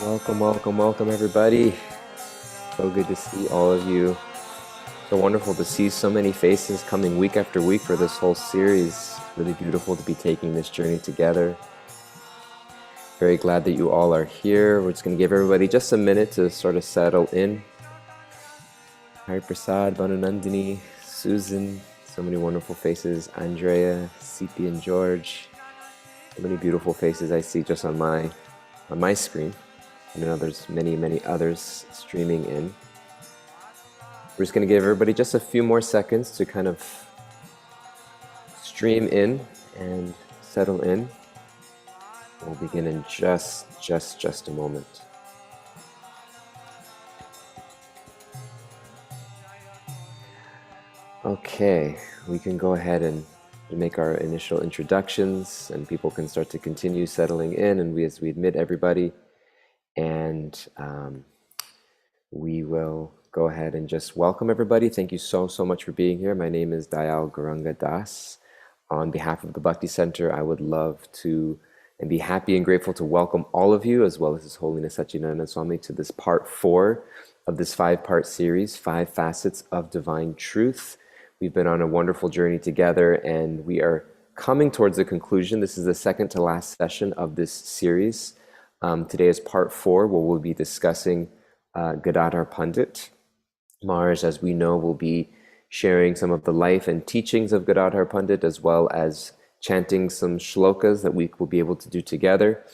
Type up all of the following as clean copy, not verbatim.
Welcome, welcome, welcome, everybody. So good to see all of you. So wonderful to see so many faces coming week after week for this whole series. Really beautiful to be taking this journey together. Very glad that you all are here. We're just going to give everybody just a minute to sort of settle in. Hari Prasad, Bananandini, Susan, so many wonderful faces. Andrea, Sipi, and George. So many beautiful faces I see just on my screen. I know there's many others streaming in. We're just going to give everybody just a few more seconds to kind of stream in and settle in. We'll begin in just a moment. Okay, we can go ahead and make our initial introductions, and people can start to continue settling in, and as we admit everybody, and we will go ahead and just welcome everybody. Thank you so much for being here. My name is Dayal Garanga Das. On behalf of the Bhakti Center, I would love to and be happy and grateful to welcome all of you, as well as His Holiness Satchidananda Swami, to this part 4 of this 5-part series, 5 Facets of Divine Truth. We've been on a wonderful journey together, and we are coming towards a conclusion. This is the second to last session of this series. Today is part 4, where we'll be discussing Gadadhara Pandit. Maharaj, as we know, will be sharing some of the life and teachings of Gadadhara Pandit, as well as chanting some shlokas that we will be able to do together.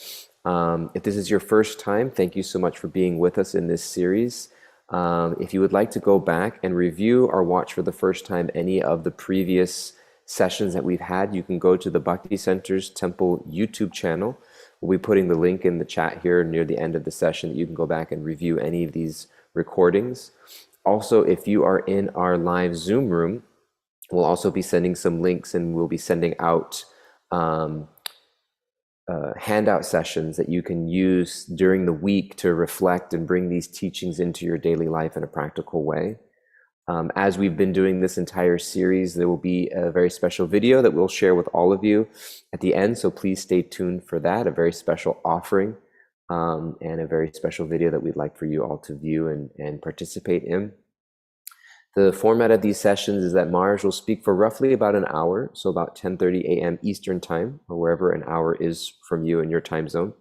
If this is your first time, thank you so much for being with us in this series. If you would like to go back and review or watch for the first time any of the previous sessions that we've had, you can go to the Bhakti Center's Temple YouTube channel. We'll be putting the link in the chat here near the end of the session that you can go back and review any of these recordings. Also, if you are in our live Zoom room, we'll also be sending some links, and we'll be sending out handout sessions that you can use during the week to reflect and bring these teachings into your daily life in a practical way. As we've been doing this entire series, there will be a very special video that we'll share with all of you at the end, so please stay tuned for that, a very special offering and a very special video that we'd like for you all to view and participate in. The format of these sessions is that Maharaj will speak for roughly about an hour, so about 10:30 a.m. Eastern Time, or wherever an hour is from you in your time zone.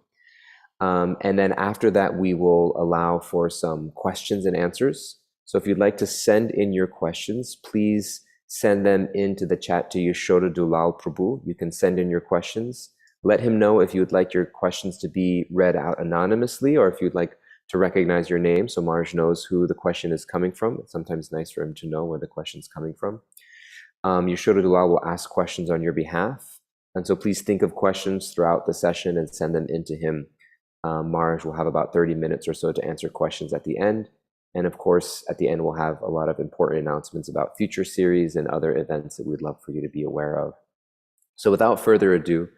And then after that, we will allow for some questions and answers. So if you'd like to send in your questions, please send them into the chat to Yashoda Dulal Prabhu. You can send in your questions. Let him know if you would like your questions to be read out anonymously, or if you'd like to recognize your name so Maharaj knows who the question is coming from. It's sometimes nice for him to know where the question's coming from. Yashoda Dulal will ask questions on your behalf. And so please think of questions throughout the session and send them into him. Maharaj will have about 30 minutes or so to answer questions at the end. And of course, at the end, we'll have a lot of important announcements about future series and other events that we'd love for you to be aware of. So without further ado,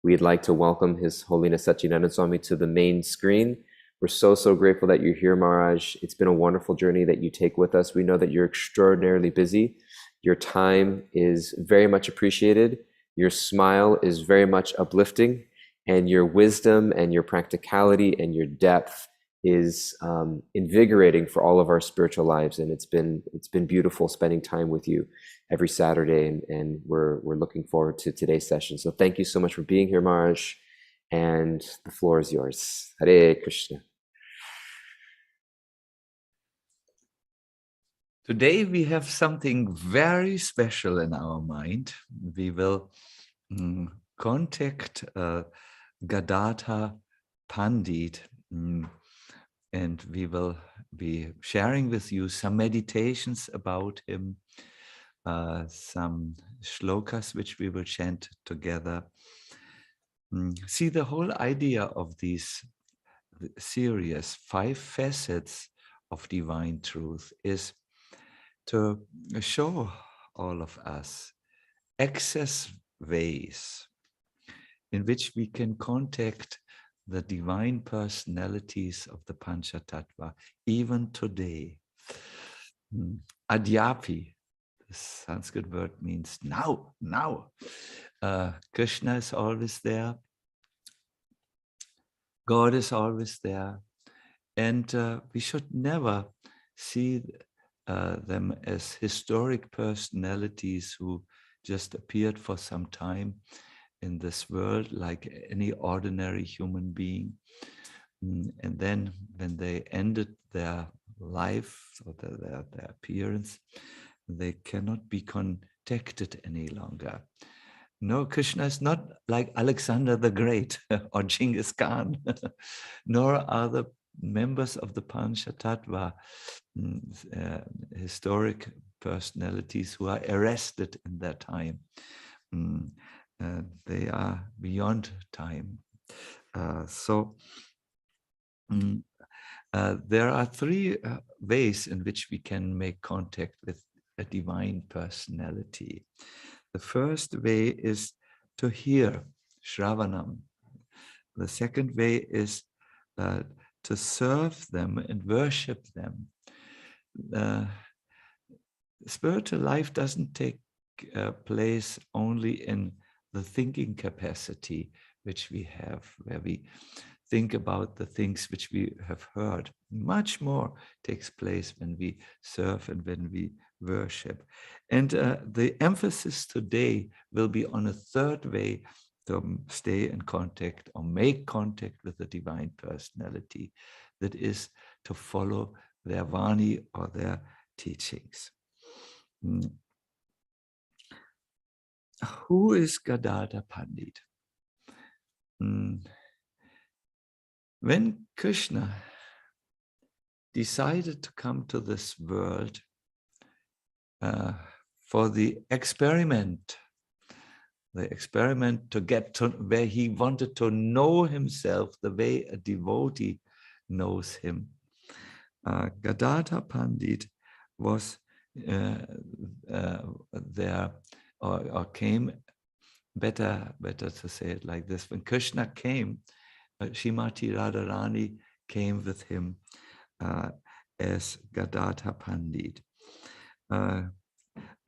we'd like to welcome His Holiness Satchidananda Swami to the main screen. We're so grateful that you're here, Maharaj. It's been a wonderful journey that you take with us. We know that you're extraordinarily busy. Your time is very much appreciated. Your smile is very much uplifting, and your wisdom and your practicality and your depth is invigorating for all of our spiritual lives. And it's been beautiful spending time with you every Saturday, and we're looking forward to today's session. So thank you so much for being here, Maharaj, and the floor is yours. Hare Krishna. Today we have something very special in our mind. We will contact Gadadhara Pandit, and we will be sharing with you some meditations about him, some shlokas which we will chant together. See, the whole idea of these series, 5 Facets of Divine Truth, is to show all of us access ways in which we can contact the divine personalities of the Panchatattva even today. Adyapi, the Sanskrit word means now. Krishna is always there. God is always there. And we should never see them as historic personalities who just appeared for some time in this world like any ordinary human being. And then when they ended their life or their appearance, they cannot be contacted any longer. No, Krishna is not like Alexander the Great or Genghis Khan, nor are the members of the Panchatattva historic personalities who are arrested in their time. They are beyond time. There are three ways in which we can make contact with a divine personality. The first way is to hear, Shravanam. The second way is to serve them and worship them. Spiritual life doesn't take place only in the thinking capacity which we have, where we think about the things which we have heard. Much more takes place when we serve and when we worship. And the emphasis today will be on a third way to stay in contact or make contact with the divine personality. That is to follow their Vani or their teachings. Who is Gadadhara Pandit? When Krishna decided to come to this world for the experiment to get to where he wanted to know himself the way a devotee knows him, Gadadhara Pandit was there, or came, better to say it like this, when Krishna came, Srimati Radharani came with him as Gadadhara Pandit.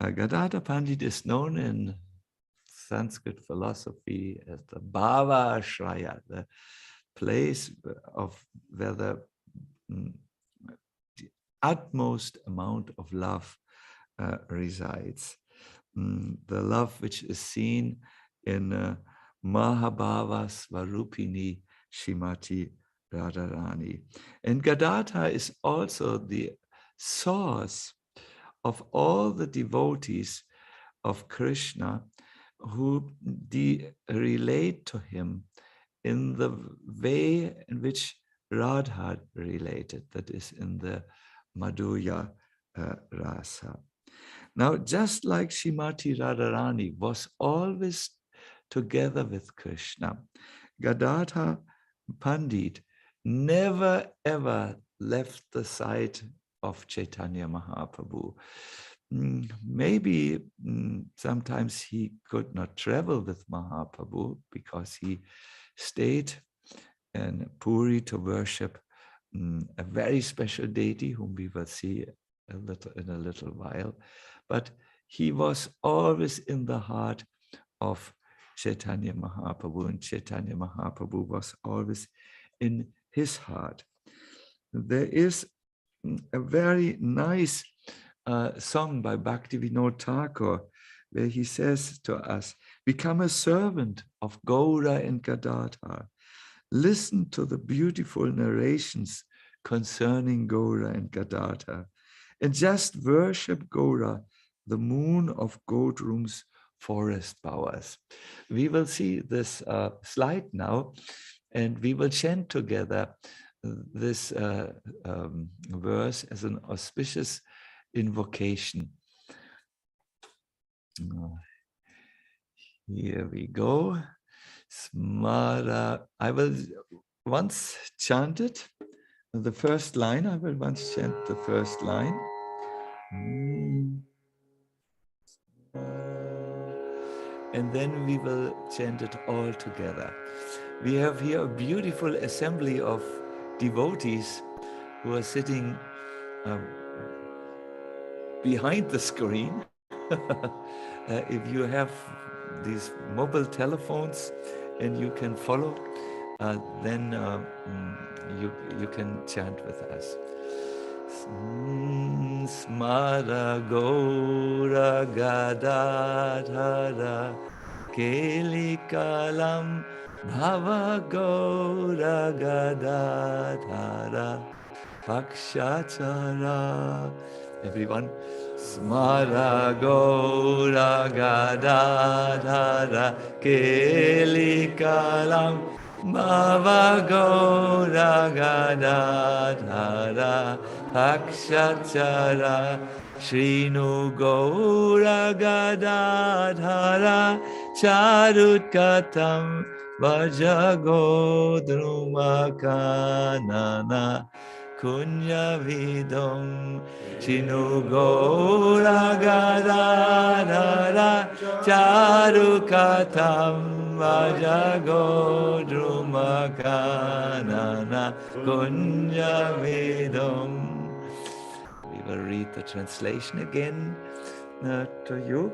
Gadadhara Pandit is known in Sanskrit philosophy as the Bhava Ashraya, the place of where the utmost amount of love resides. The love which is seen in Mahabhava Svarupini Srimati Radharani. And Gadadhara is also the source of all the devotees of Krishna who relate to him in the way in which Radha related, that is in the Madhurya Rasa. Now, just like Srimati Radharani was always together with Krishna, Gadadhara Pandit never ever left the side of Chaitanya Mahaprabhu. Maybe sometimes he could not travel with Mahaprabhu because he stayed in Puri to worship a very special deity whom we will see in a little while. But he was always in the heart of Chaitanya Mahaprabhu, and Chaitanya Mahaprabhu was always in his heart. There is a very nice song by Bhakti Vinod Thakur, where he says to us, become a servant of Gaura and Gadadhara. Listen to the beautiful narrations concerning Gaura and Gadadhara, and just worship Gaura, the moon of Godrum's forest bowers. We will see this slide now, and we will chant together this verse as an auspicious invocation. Here we go. Smara. I will once chant it. The first line, I will once chant the first line. And then we will chant it all together. We have here a beautiful assembly of devotees who are sitting behind the screen. If you have these mobile telephones and you can follow then you can chant with us. Smara Gaura Gadadhara Kelikalam Bhava Gaura Gadadhara Pakshachara. Everyone. Smara Gaura Gadadhara Kelikalam Bhava Gaura Gadadhara Pakshachara Shrinu Gaura Gadadhara Charutkatam Vajagodrumakanana Kunya Vidom Shinu Gaura Gadadhara Charukatam Vajagodrumakanana Kunya Vidom. We will read the translation again to you.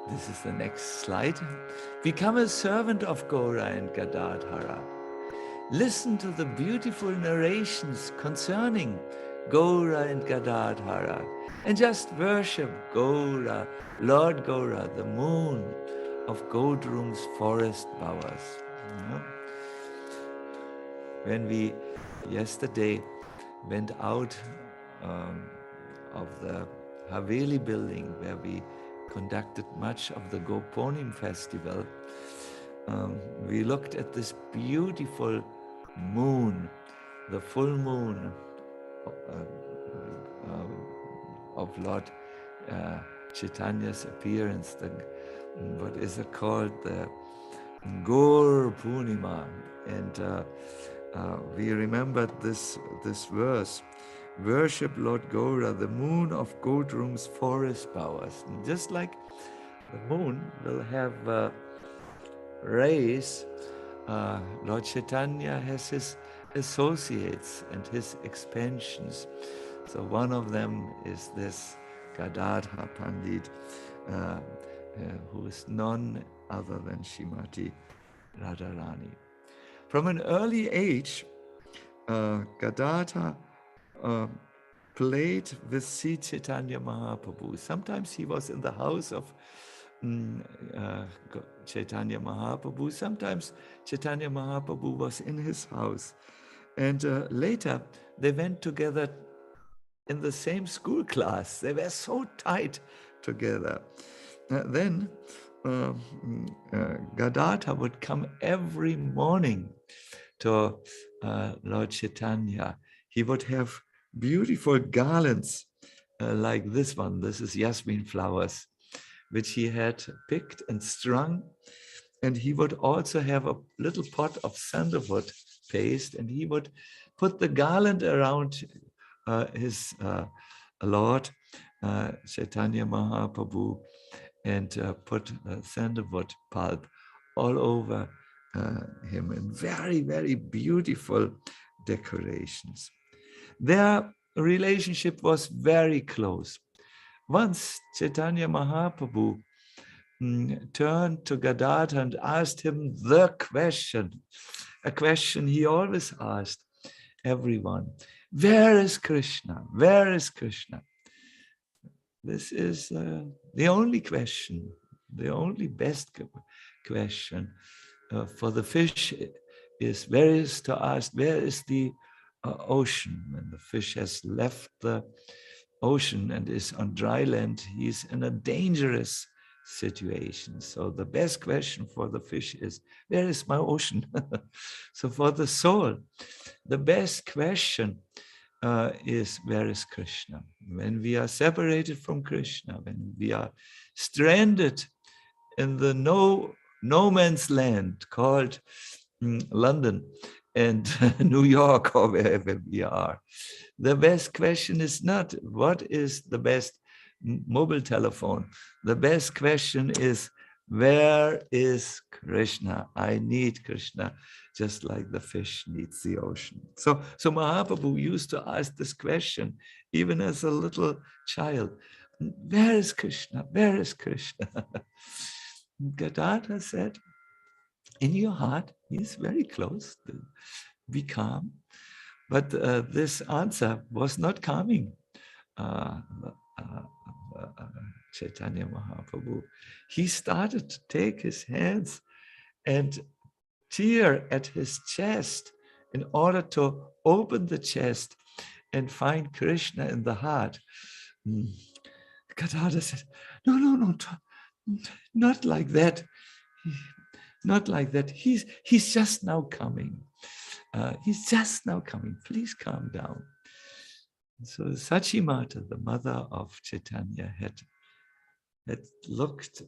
This is the next slide. Become a servant of Gaura and Gadadhara. Listen to the beautiful narrations concerning Gaura and Gadadhara and just worship Gaura, Lord Gaura, the moon of Godrum's forest bowers. When we yesterday went out of the Haveli building where we conducted much of the Goponim festival, we looked at this beautiful moon, the full moon of Lord Chaitanya's appearance, what is it called, the Gaur Purnima, and we remembered this verse, worship Lord Gaura, the moon of Godrum's forest bowers. And just like the moon will have rays, Lord Chaitanya has his associates and his expansions. So one of them is this Gadadhara Pandit, who is none other than Shrimati Radharani. From an early age, Gadadhara played with Sri Chaitanya Mahaprabhu. Sometimes he was in the house of Chaitanya Mahaprabhu. Sometimes Chaitanya Mahaprabhu was in his house. And later, they went together in the same school class. They were so tight together. Then Gadadhara would come every morning to Lord Chaitanya. He would have beautiful garlands like this one. This is jasmine flowers, which he had picked and strung. And he would also have a little pot of sandalwood paste, and he would put the garland around his Lord Chaitanya Mahaprabhu and put sandalwood pulp all over him in very, very beautiful decorations. Their relationship was very close. Once Chaitanya Mahaprabhu turned to Gadadhara and asked him the question, a question he always asked everyone: where is Krishna? Where is Krishna? This is the only question, the only best question for the fish is, where is to ask, where is the ocean? When the fish has left the ocean and is on dry land, he is in a dangerous situation. So the best question for the fish is, where is my ocean? So for the soul, the best question is, where is Krishna? When we are separated from Krishna, when we are stranded in the no man's land called London and New York, or wherever we are, the best question is not what is the best mobile telephone. The best question is, where is Krishna? I need Krishna, just like the fish needs the ocean. So Mahaprabhu used to ask this question, even as a little child: where is Krishna? Where is Krishna? Gadadhara said, In your heart, he is very close. Be calm. But this answer was not coming. Uh, uh, uh, Chaitanya Mahaprabhu, he started to take his hands and tear at his chest in order to open the chest and find Krishna in the heart. Mm. Gadadhara said, no, no, no, not like that. Not like that. He's just now coming. He's just now coming. Please calm down. So Sachimata, the mother of Chaitanya, had looked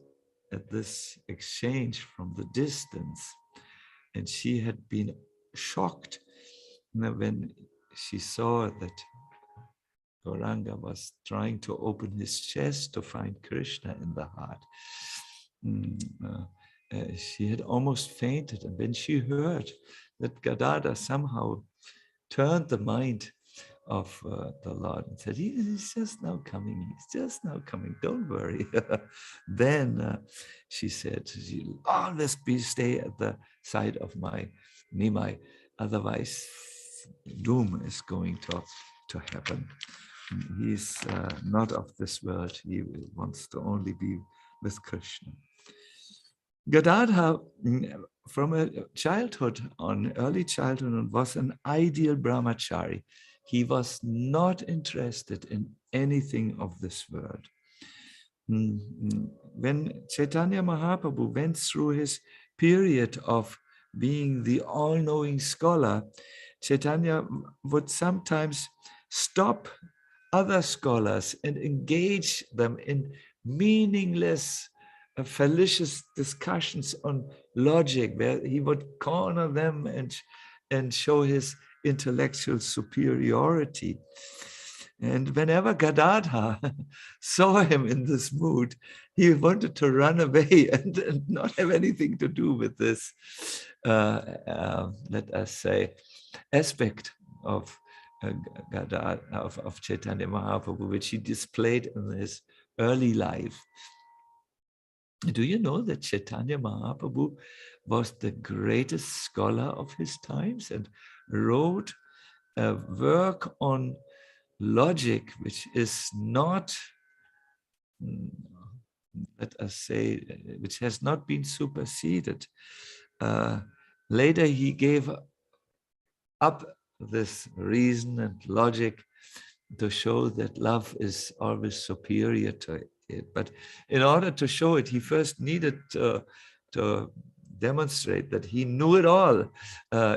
at this exchange from the distance, and she had been shocked when she saw that Gauranga was trying to open his chest to find Krishna in the heart. She had almost fainted, and when she heard that Gadadhara somehow turned the mind of the Lord and said, he's just now coming, he's just now coming, don't worry. Then she said, you'll always stay at the side of my Nimai, otherwise doom is going to happen. He's not of this world, he wants to only be with Krishna. Gadadhara, from a childhood early childhood, was an ideal brahmachari. He was not interested in anything of this world. When Chaitanya Mahaprabhu went through his period of being the all-knowing scholar, Chaitanya would sometimes stop other scholars and engage them in meaningless, fallacious discussions on logic, where he would corner them and show his intellectual superiority. And whenever Gadadhara saw him in this mood, he wanted to run away and not have anything to do with this, let us say, aspect of Gadadhara, of Chaitanya Mahaprabhu, which he displayed in his early life. Do you know that Chaitanya Mahaprabhu was the greatest scholar of his times and wrote a work on logic, which is not, let us say, which has not been superseded. Later, he gave up this reason and logic to show that love is always superior to it. But in order to show it, he first needed to demonstrate that he knew it all.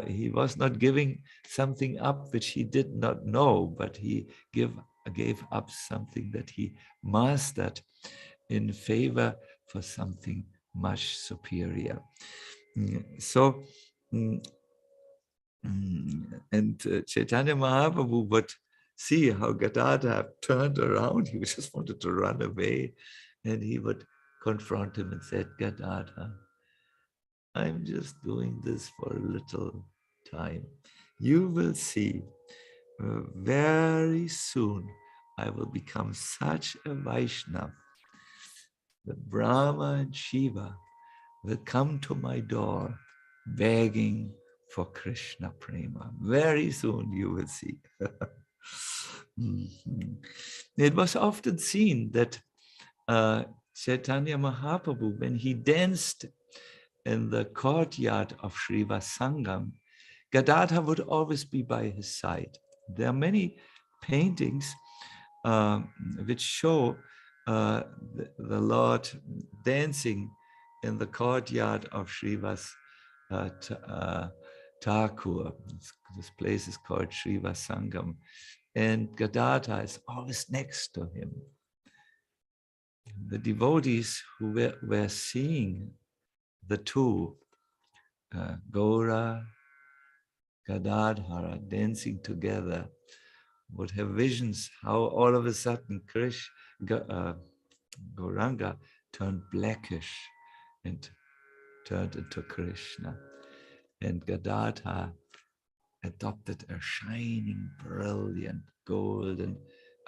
He was not giving something up which he did not know, but he gave up something that he mastered in favor for something much superior. So, and Chaitanya Mahaprabhu would see how Gadadhara turned around. He just wanted to run away, and he would confront him and said, Gadadhara, I'm just doing this for a little time. You will see very soon I will become such a Vaishnava that Brahma and Shiva will come to my door begging for Krishna Prema. Very soon you will see. It was often seen that Chaitanya Mahaprabhu, when he danced in the courtyard of Srivasangam, Gadadhara would always be by his side. There are many paintings which show the Lord dancing in the courtyard of Srivas Thakur. This place is called Srivasangam, and Gadadhara is always next to him. The devotees who were seeing the two, Gaura, Gadadhara, dancing together, would have visions how all of a sudden Gauranga turned blackish and turned into Krishna. And Gadadhara adopted a shining, brilliant, golden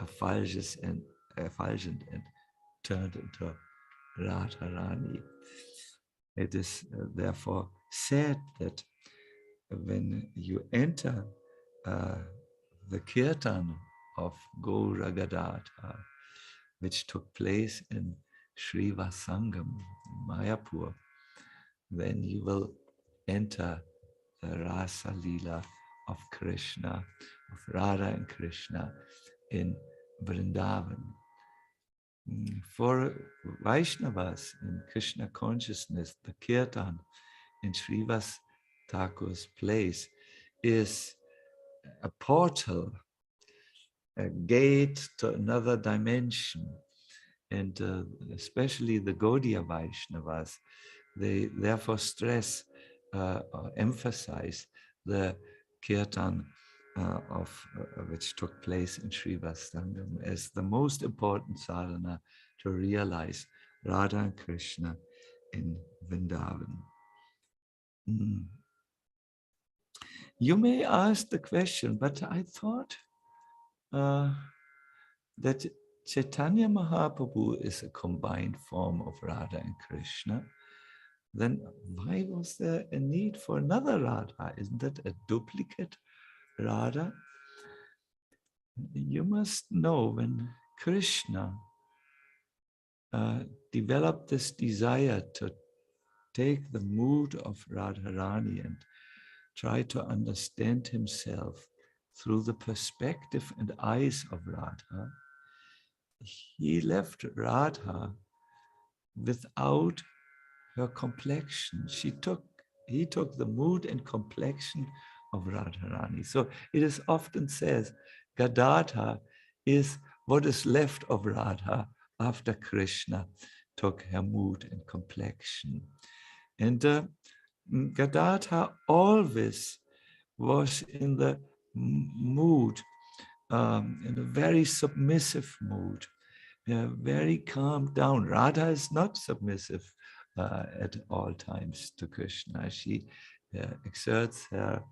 effulgence and turned into Radharani. It is therefore said that when you enter the kirtan of Gaura Gadadhara, which took place in Srivasangam, in Mayapur, then you will enter the Rasa Leela of Krishna, of Radha and Krishna in Vrindavan. For Vaishnavas in Krishna consciousness, the kirtan in Srivas Thakur's place is a portal, a gate to another dimension. And especially the Gaudiya Vaishnavas, they therefore stress or emphasize the kirtan which took place in Srivastangam as the most important sadhana to realize Radha and Krishna in Vrindavan. You may ask the question, but I thought that Chaitanya Mahaprabhu is a combined form of Radha and Krishna. Then why was there a need for another Radha? Isn't that a duplicate Radha? You must know when Krishna developed this desire to take the mood of Radharani and try to understand himself through the perspective and eyes of Radha, he left Radha without her complexion. He took the mood and complexion of Radharani. So it is often says, Gadadhara is what is left of Radha after Krishna took her mood and complexion. And Gadadhara always was in the mood, in a very submissive mood, very calmed down. Radha is not submissive at all times to Krishna. She exerts her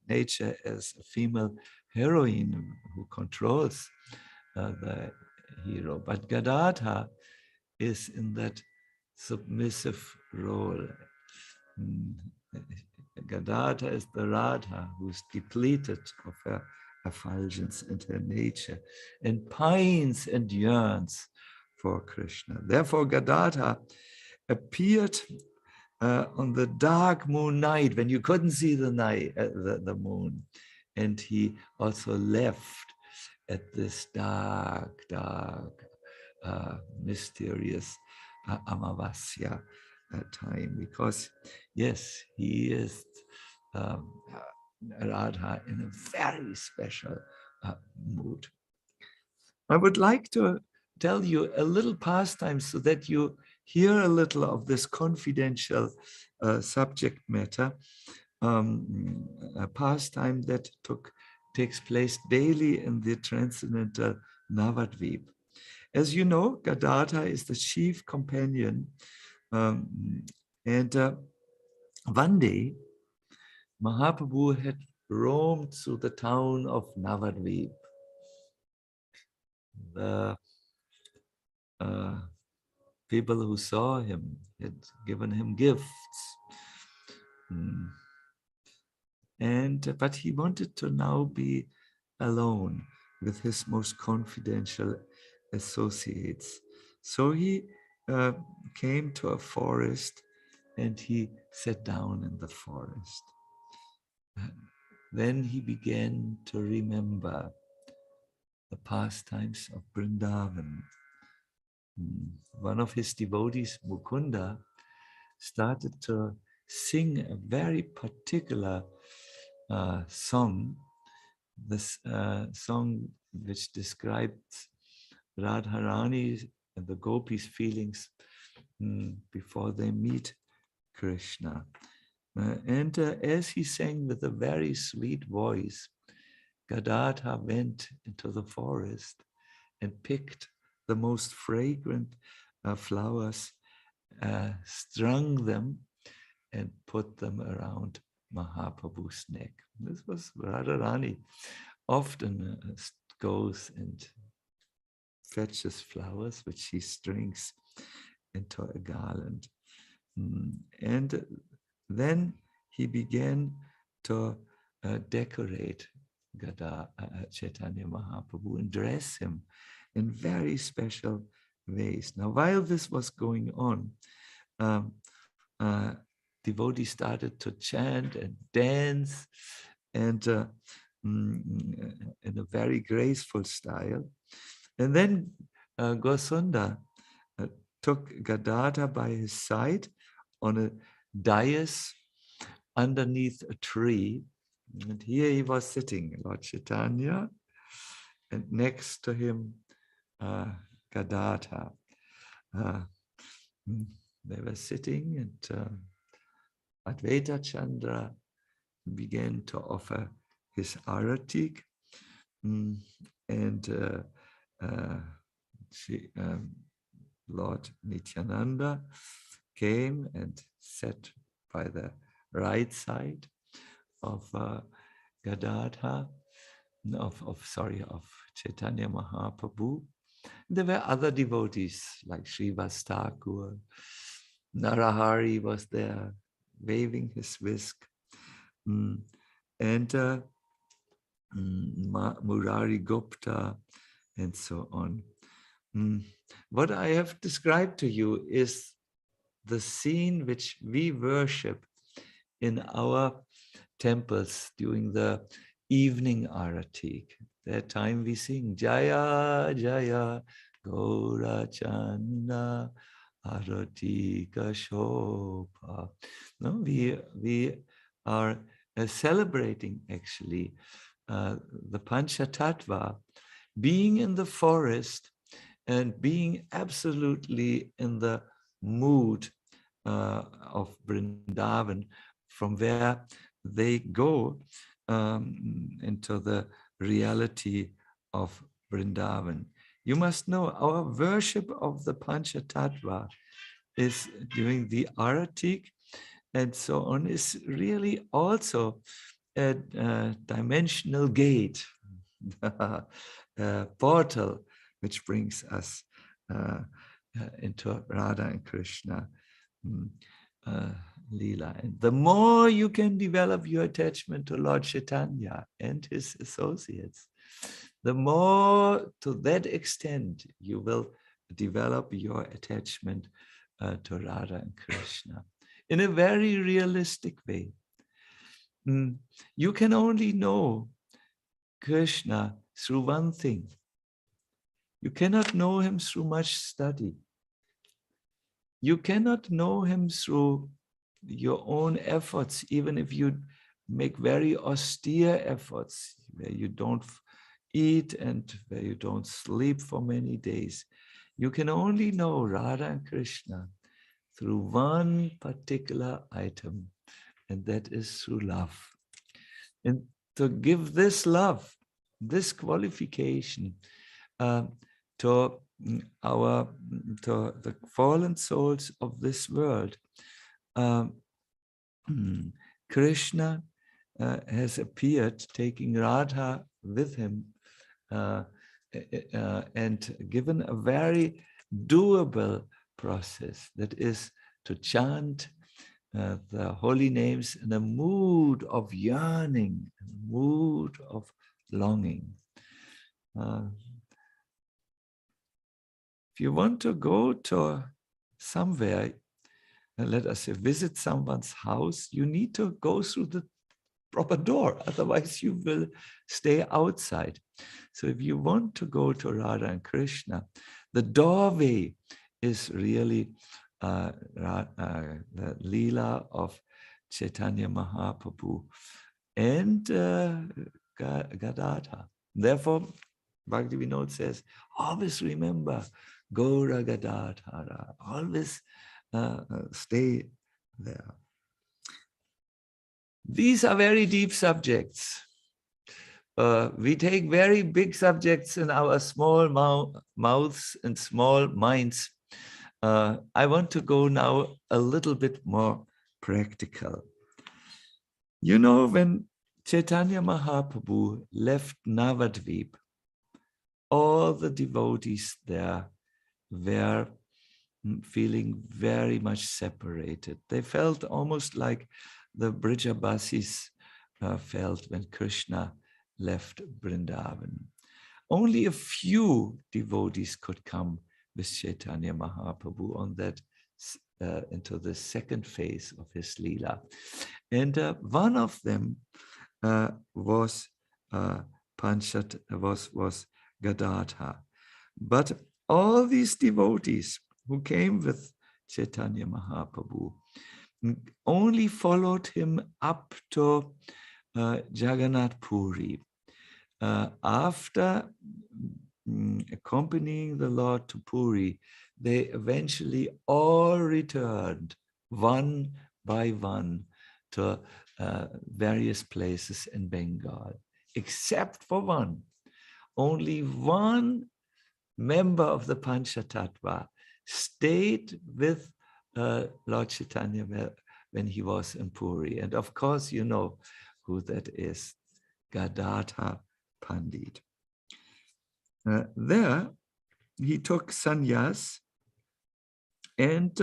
nature as a female heroine who controls the hero. But Gadadhara is in that submissive role. Gadadhara is the Radha who's depleted of her effulgence and her nature and pines and yearns for Krishna. Therefore, Gadadhara appeared on the dark moon night when you couldn't see the moon, and he also left at this dark, mysterious Amavasya time, because yes, he is Radha in a very special mood. I would like to tell you a little pastime so that you hear a little of this confidential subject matter, a pastime that takes place daily in the transcendental Navadvipa. As you know, Gadadhara is the chief companion, and one day Mahaprabhu had roamed through the town of Navadvipa. The people who saw him had given him gifts, but he wanted to now be alone with his most confidential associates. So he came to a forest and he sat down in the forest. Then he began to remember the pastimes of Vrindavan. One of his devotees, Mukunda, started to sing a very particular song, this song which describes Radharani and the gopis' feelings before they meet Krishna. And as he sang with a very sweet voice, Gadadhara went into the forest and picked the most fragrant flowers, strung them and put them around Mahaprabhu's neck. This was Radharani often goes and fetches flowers which she strings into a garland. And then he began to decorate Chaitanya Mahaprabhu and dress him in very special ways. Now, while this was going on, devotees started to chant and dance, and in a very graceful style. And then Gosunda took Gadadhara by his side on a dais underneath a tree. And here he was sitting, Lord Chaitanya, and next to him, Gadadhara. They were sitting, and Advaita Chandra began to offer his aratik, and Lord Nityananda came and sat by the right side of Gadadhara, of Chaitanya Mahaprabhu. There were other devotees like Srivas Thakur. Narahari was there, waving his whisk, and Murari Gupta, and so on. What I have described to you is the scene which we worship in our temples during the evening aratik. That time we sing Jaya Jaya Gaura Chanda Aratika Shobha. No, we are celebrating actually the Panchatattva, being in the forest and being absolutely in the mood of Vrindavan, from where they go into the reality of Vrindavan. You must know our worship of the Panchatattva is during the Aratik and so on, is really also a dimensional gate, a portal which brings us into Radha and Krishna Leela. And the more you can develop your attachment to Lord Chaitanya and his associates, the more to that extent you will develop your attachment to Radha and Krishna in a very realistic way. You can only know Krishna through one thing. You cannot know him through much study. You cannot know him through your own efforts, even if you make very austere efforts, where you don't eat and where you don't sleep for many days. You can only know Radha and Krishna through one particular item, and that is through love. And to give this love, this qualification to the fallen souls of this world, Krishna has appeared taking Radha with him and given a very doable process, that is to chant the holy names in a mood of yearning, a mood of longing. If you want to go to somewhere, let us say visit someone's house, you need to go through the proper door, otherwise you will stay outside. So if you want to go to Radha and Krishna, the doorway is really the Leela of Chaitanya Mahaprabhu and Gadadhara. Therefore, Bhakti Vinod says, always remember Gaura Gadadhara, always stay there. These are very deep subjects. We take very big subjects in our small mouths and small minds. I want to go now a little bit more practical. You know, when Chaitanya Mahaprabhu left Navadvipa, all the devotees there were feeling very much separated. They felt almost like the Brijabasis felt when Krishna left Vrindavan. Only a few devotees could come with Chaitanya Mahaprabhu on that into the second phase of his Leela. And one of them was Gadadhara. But all these devotees who came with Chaitanya Mahaprabhu only followed him up to Jagannath Puri. After accompanying the Lord to Puri, they eventually all returned one by one to various places in Bengal, except for one. Only one member of the Panchatattva stayed with Lord Chaitanya when he was in Puri. And of course, you know who that is, Gadadhara Pandit. There, he took sannyas and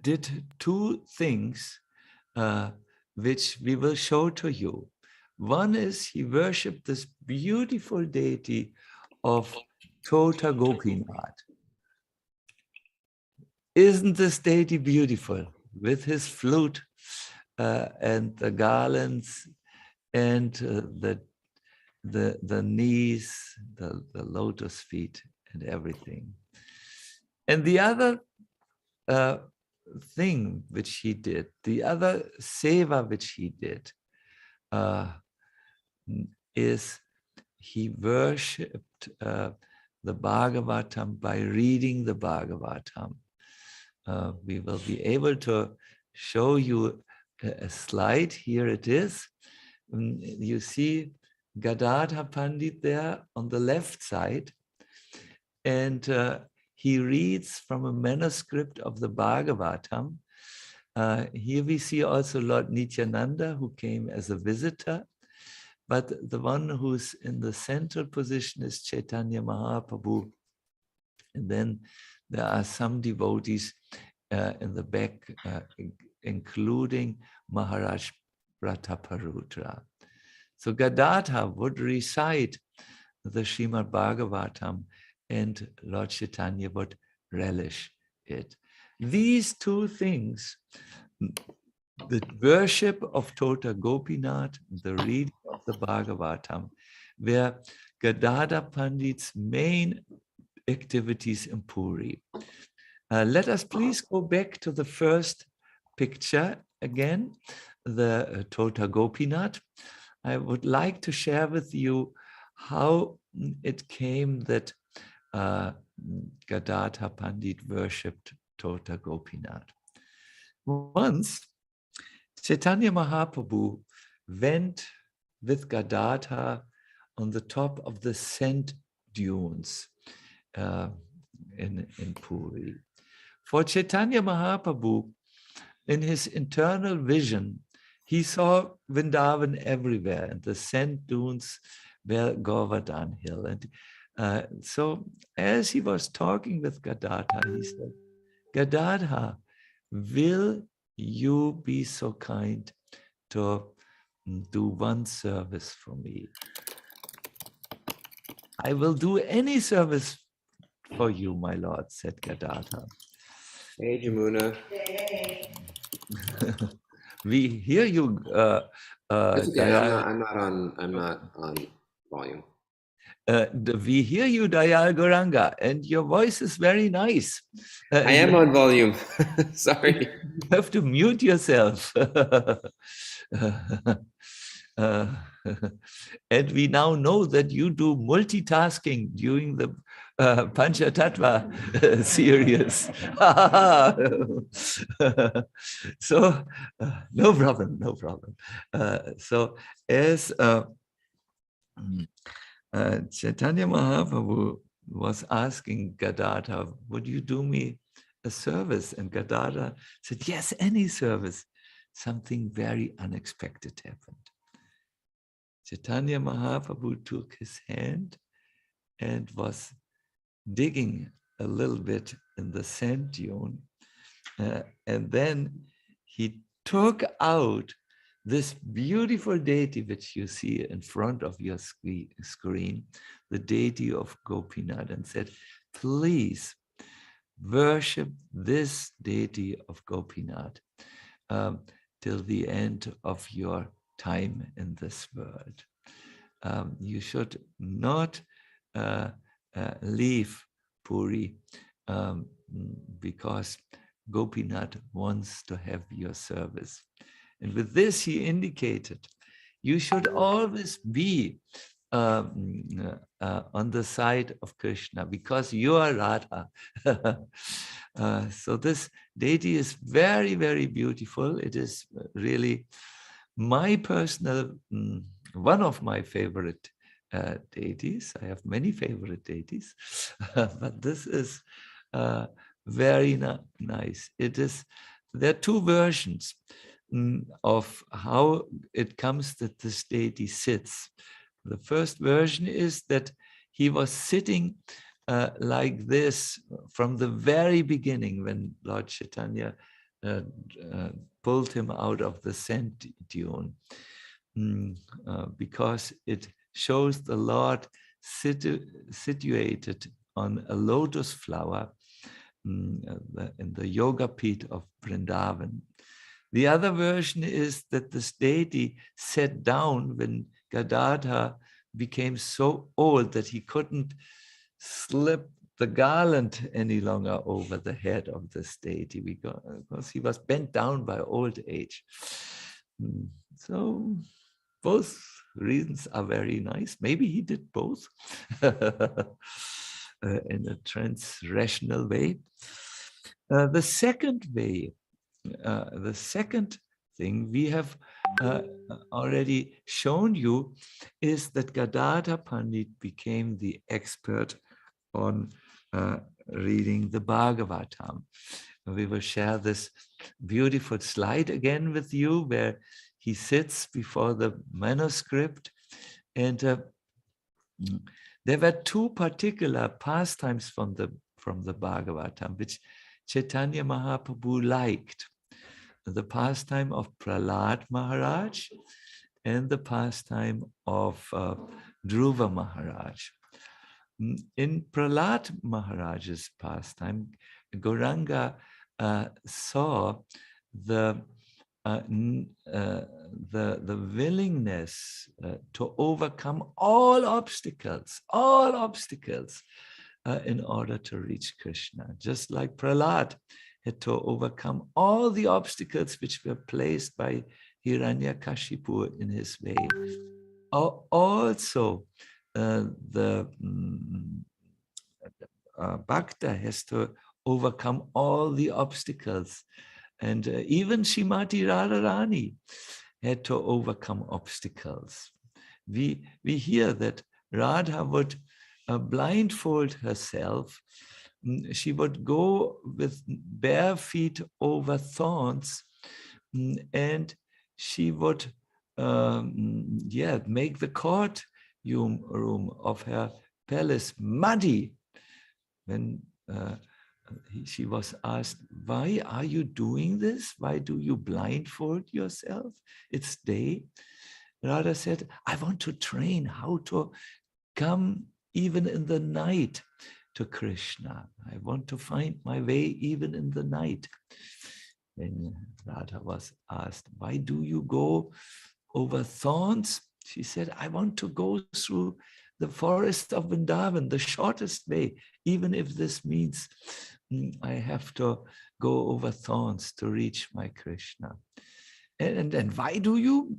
did two things which we will show to you. One is he worshipped this beautiful deity of Tota Gopinath. Isn't this deity beautiful? With his flute and the garlands and the knees, the lotus feet and everything. And the other thing which he did, the other seva which he did, is he worshipped the Bhagavatam by reading the Bhagavatam. We will be able to show you a slide. Here it is. You see Gadadhara Pandit there on the left side, and he reads from a manuscript of the Bhagavatam. Here we see also Lord Nityananda, who came as a visitor, but the one who's in the central position is Chaitanya Mahaprabhu. And then there are some devotees in the back, including Maharaj Prataparudra. So Gadadhara would recite the Srimad Bhagavatam and Lord Chaitanya would relish it. These two things, the worship of Tota Gopinath, the reading of the Bhagavatam, were Gadadhara Pandit's main activities in Puri. Let us please go back to the first picture again, the Tota Gopinath. I would like to share with you how it came that Gadadhara Pandit worshipped Tota Gopinath. Once, Chaitanya Mahaprabhu went with Gadadhara on the top of the sand dunes in Puri. For Chaitanya Mahaprabhu, in his internal vision, he saw Vrindavan everywhere, and the sand dunes were Govardhan Hill. And so as he was talking with Gadadhara, he said, Gadadhara, will you be so kind to do one service for me? I will do any service for you, my lord, said Gadadhara. Hey, Jamuna. We hear you. That's okay. I'm not on volume. We hear you, Dayal Goranga, and your voice is very nice. I am on volume. Sorry. You have to mute yourself. And we now know that you do multitasking during the Panchatattva series. So, no problem. So, as Chaitanya Mahaprabhu was asking Gadadhara, would you do me a service? And Gadadhara said, yes, any service. Something very unexpected happened. Chaitanya Mahaprabhu took his hand and was digging a little bit in the sand dune, and then he took out this beautiful deity which you see in front of your screen, the deity of Gopinath, and said, please worship this deity of Gopinath till the end of your time in this world. You should not leave Puri because Gopinath wants to have your service. And with this, he indicated, you should always be on the side of Krishna because you are Radha. So this deity is very, very beautiful. It is really my personal, one of my favorite deities. I have many favorite deities, but this is very nice. There are two versions of how it comes that this deity sits. The first version is that he was sitting like this from the very beginning when Lord Chaitanya pulled him out of the sand dune, because it shows the Lord situated on a lotus flower in the yoga pit of Vrindavan. The other version is that this deity sat down when Gadadhara became so old that he couldn't slip the garland any longer over the head of this deity because he was bent down by old age. So both reasons are very nice. Maybe he did both in a trans-rational way. The second way, the second thing we have already shown you is that Gadadhara Pandit became the expert on reading the Bhagavatam. We will share this beautiful slide again with you where he sits before the manuscript, and there were two particular pastimes from the Bhagavatam which Chaitanya Mahaprabhu liked. The pastime of Prahlad Maharaj and the pastime of Dhruva Maharaj. In Prahlad Maharaj's pastime, Gauranga saw the willingness to overcome all obstacles in order to reach Krishna, just like Prahlad had to overcome all the obstacles which were placed by Hiranyakashipu in his way. Also, the Bhakta has to overcome all the obstacles. And even Shrimati Radharani had to overcome obstacles. We hear that Radha would blindfold herself. She would go with bare feet over thorns, and she would make the courtroom of her palace muddy. When she was asked, why are you doing this? Why do you blindfold yourself? It's day. Radha said, I want to train how to come even in the night to Krishna. I want to find my way even in the night. When Radha was asked, why do you go over thorns? She said, I want to go through the forest of Vrindavan, the shortest way, even if this means I have to go over thorns to reach my Krishna. And why do you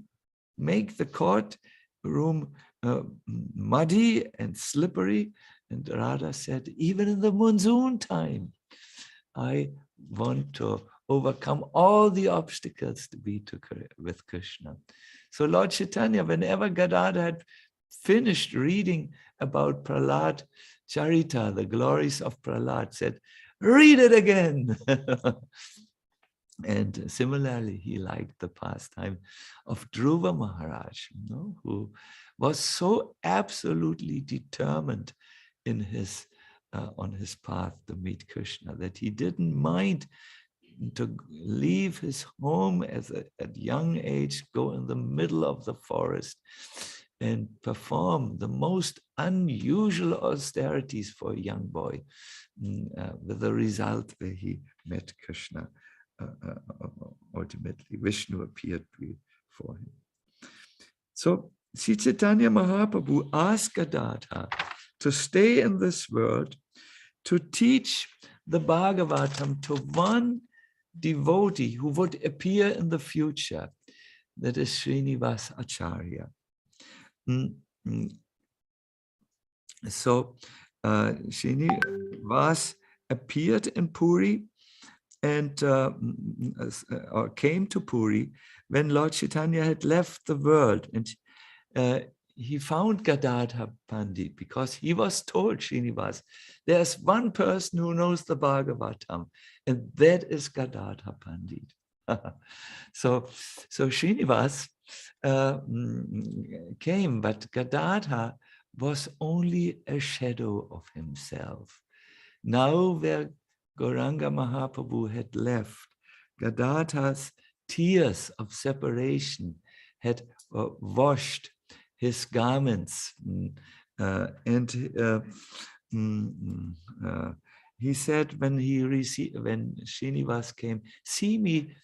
make the courtroom muddy and slippery? And Radha said, even in the monsoon time, I want to overcome all the obstacles to be with Krishna. So Lord Chaitanya, whenever Gadadhara had finished reading about Prahlad Charita, the glories of Prahlad, said, read it again. And similarly, he liked the pastime of Dhruva Maharaj, who was so absolutely determined in his on his path to meet Krishna, that he didn't mind to leave his home at young age, go in the middle of the forest and perform the most unusual austerities for a young boy, with the result that he met Krishna. Ultimately, Vishnu appeared before him. So Sri Chaitanya Mahaprabhu asked Gadadhara to stay in this world to teach the Bhagavatam to one devotee who would appear in the future, that is Srinivas Acharya. So Srinivas appeared in Puri and or came to Puri when Lord Chaitanya had left the world, and he found Gadadhara Pandit because he was told, Srinivas, there's one person who knows the Bhagavatam, and that is Gadadhara Pandit. So Srinivas came, but Gadadhara was only a shadow of himself. Now where Gauranga Mahaprabhu had left, Gadadhara's tears of separation had washed his garments, and he said when Srinivas came, see me,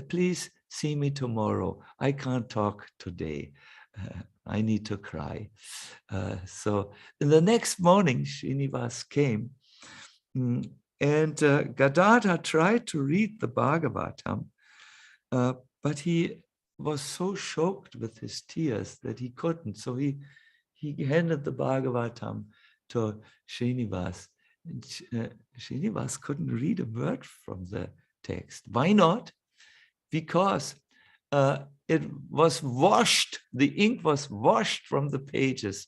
please see me tomorrow. I can't talk today. I need to cry. So the next morning, Srinivas came, and Gadadhara tried to read the Bhagavatam, but he was so choked with his tears that he couldn't. So he handed the Bhagavatam to Srinivas. And Srinivas couldn't read a word from the text. Why not? Because it was washed, the ink was washed from the pages,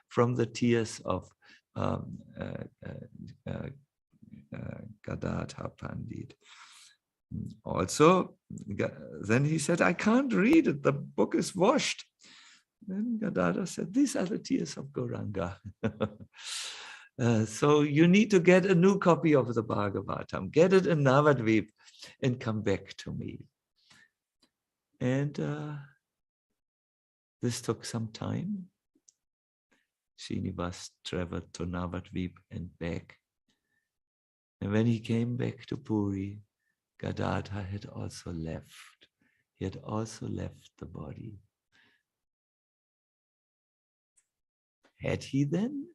from the tears of Gadadhara Pandit. Also, then he said, I can't read it, the book is washed. Then Gadadhara said, these are the tears of Gauranga. So you need to get a new copy of the Bhagavatam, get it in Navadvipa and come back to me. And this took some time. Srinivas traveled to Navadvipa and back. And when he came back to Puri, Gadadhara had also left. He had also left the body. Had he then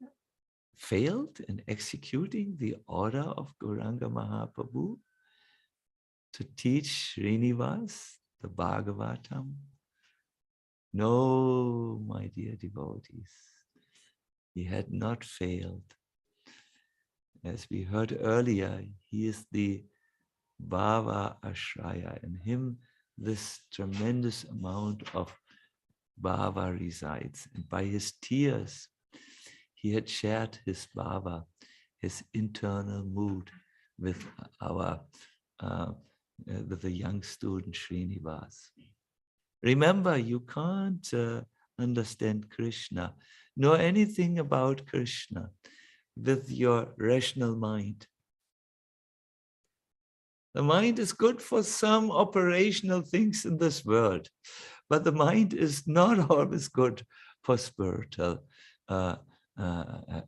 failed in executing the order of Gauranga Mahaprabhu to teach Srinivas the Bhagavatam? No, my dear devotees, he had not failed. As we heard earlier, he is the Bhava Ashraya. In him, this tremendous amount of Bhava resides. And by his tears, he had shared his Bhava, his internal mood with with the young student Srinivas. Remember, you can't understand Krishna, nor anything about Krishna with your rational mind. The mind is good for some operational things in this world, but the mind is not always good for spiritual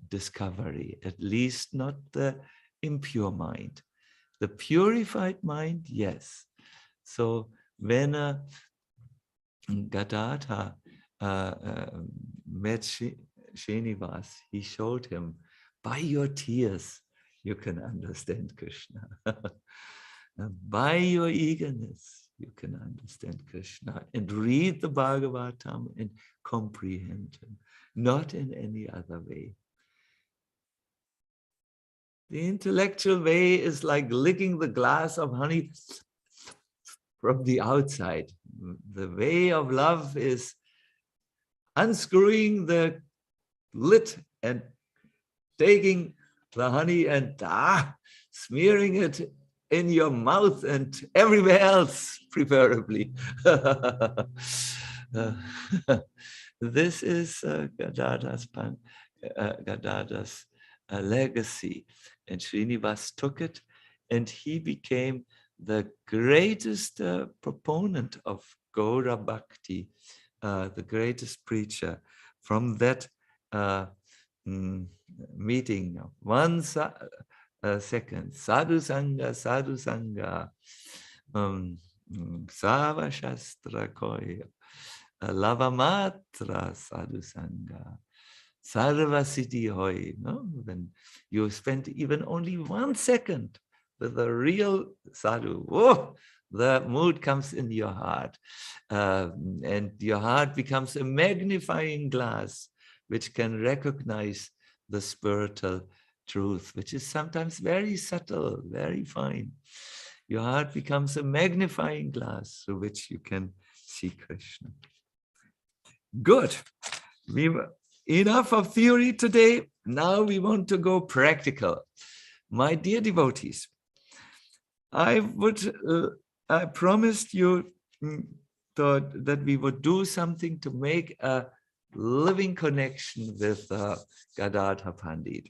discovery, at least not the impure mind. The purified mind, yes. So when Gadadhara met Srinivas, he showed him, by your tears, you can understand Krishna. By your eagerness, you can understand Krishna and read the Bhagavatam and comprehend him, not in any other way. The intellectual way is like licking the glass of honey from the outside. The way of love is unscrewing the lid and taking the honey and smearing it in your mouth and everywhere else, preferably. This is Gadadhara's a legacy. And Srinivas took it, and he became the greatest proponent of Gaura Bhakti, the greatest preacher. From that meeting, second, Sadhu Sangha, Sava Shastra Koya, Lavamatra Sadhu Sangha, Sarva Siddhi Hoy. No? When you spend even only 1 second with a real sadhu, oh, the mood comes in your heart. And your heart becomes a magnifying glass which can recognize the spiritual truth, which is sometimes very subtle, very fine. Your heart becomes a magnifying glass through which you can see Krishna. Good. Enough of theory today. Now we want to go practical. My dear devotees, I promised you that we would do something to make a living connection with Gadadhara Pandit.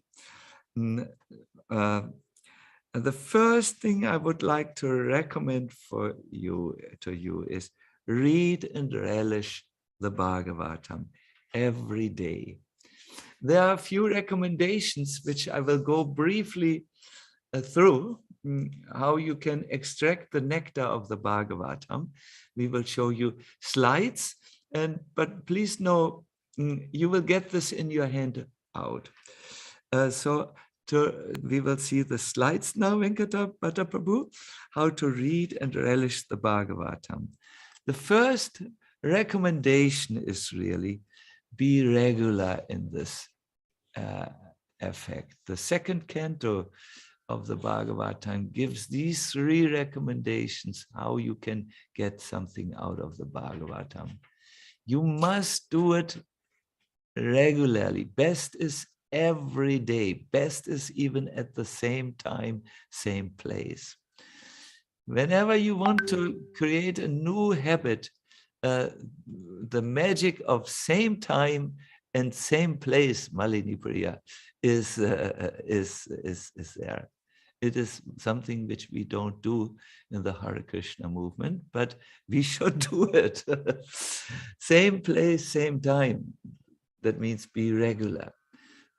The first thing I would like to recommend to you is read and relish the Bhagavatam every day. There are a few recommendations which I will go briefly through, how you can extract the nectar of the Bhagavatam. We will show you slides, but please know you will get this in your hand out. We will see the slides now, Venkata Prabhu, how to read and relish the Bhagavatam. The first recommendation is really be regular in this effect. The second canto of the Bhagavatam gives these 3 recommendations how you can get something out of the Bhagavatam. You must do it regularly. Best is every day. Best is even at the same time, same place. Whenever you want to create a new habit, the magic of same time and same place, Malini Priya, is there. It is something which we don't do in the Hare Krishna movement, but we should do it. Same place, same time. That means be regular.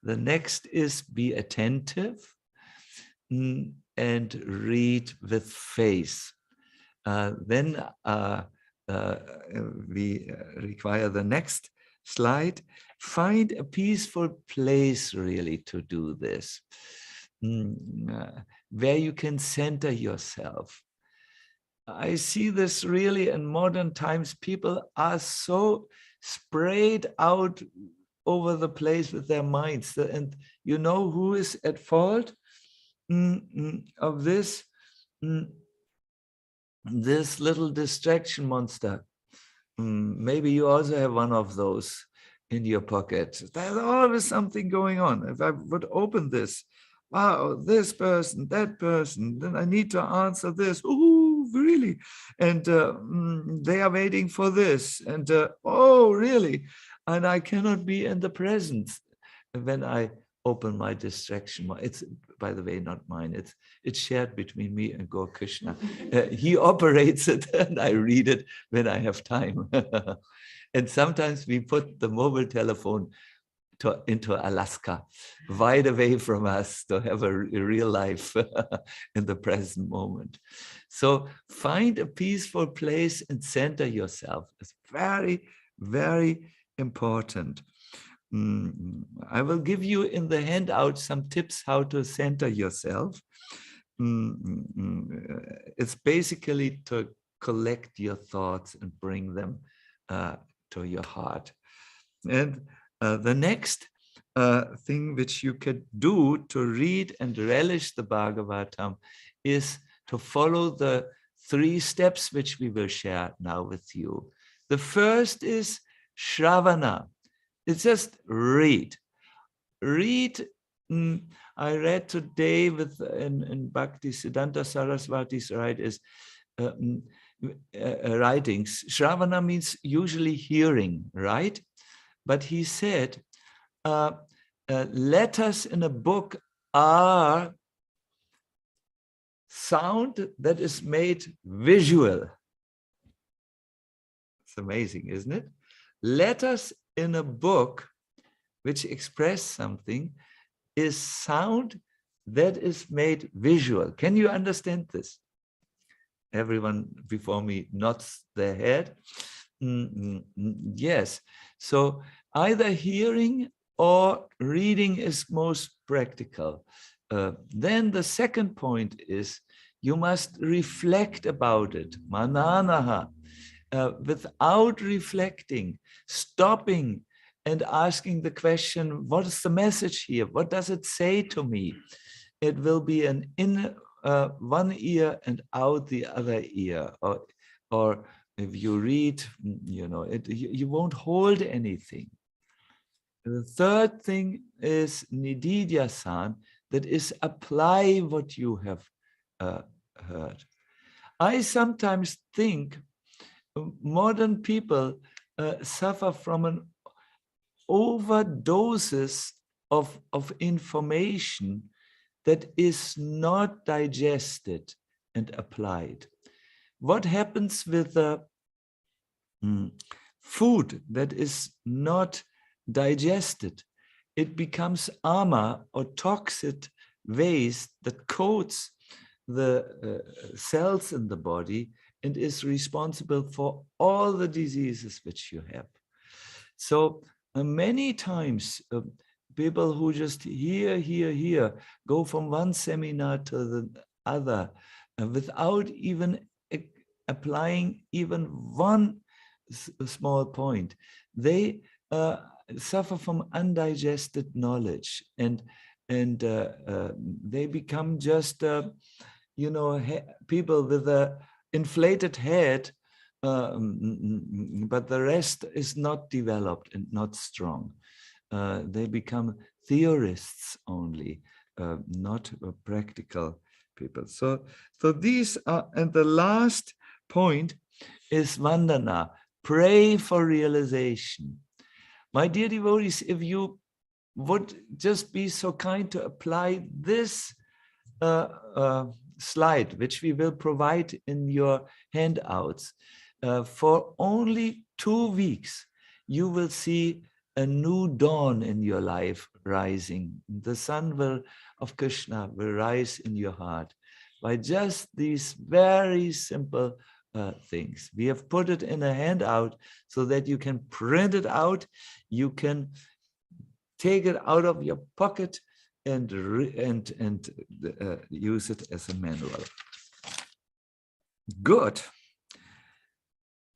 The next is be attentive and read with faith. Then we require the next slide. Find a peaceful place really to do this, where you can center yourself. I see this really in modern times. People are so sprayed out over the place with their minds. And you know who is at fault of this? This little distraction monster. Maybe you also have one of those in your pocket. There's always something going on. If I would open this, wow, this person, that person, then I need to answer this. Oh, really? And they are waiting for this. And oh, really? And I cannot be in the present when I open my distraction. It's, by the way, not mine. It's shared between me and Gaur Krishna. He operates it and I read it when I have time. And sometimes we put the mobile telephone into Alaska, wide away from us, to have a real life in the present moment. So find a peaceful place and center yourself. It's very, very important. I will give you in the handout some tips how to center yourself. It's basically to collect your thoughts and bring them to your heart. And the next thing which you could do to read and relish the Bhagavatam is to follow the 3 steps which we will share now with you. The first is Shravana. It's just read. Read. I read today in Bhakti Siddhanta Saraswati's writings. Shravana means usually hearing, right? But he said, letters in a book are sound that is made visual. It's amazing, isn't it? Letters in a book which express something is sound that is made visual. Can you understand this? Everyone before me nods their head. Yes. So either hearing or reading is most practical. Then the second point is you must reflect about it. Mananaha. Without reflecting, stopping and asking the question, what is the message here? What does it say to me? It will be an in one ear and out the other ear. Or if you read, you won't hold anything. The third thing is nididyasan, that is apply what you have heard. I sometimes think modern people suffer from an overdoses of information that is not digested and applied. What happens with the food that is not digested? It becomes ama or toxic waste that coats the cells in the body and is responsible for all the diseases which you have. So many times people who just hear, go from one seminar to the other without even applying even one small point, they suffer from undigested knowledge and they become just people with a inflated head, but the rest is not developed and not strong. They become theorists only, not practical people. So these are, and the last point is vandana, pray for realization. My dear devotees, if you would just be so kind to apply this slide, which we will provide in your handouts, for only 2 weeks, you will see a new dawn in your life rising. The sun of Krishna will rise in your heart by just these very simple things. We have put it in a handout so that you can print it out. You can take it out of your pocket and use it as a manual. Good.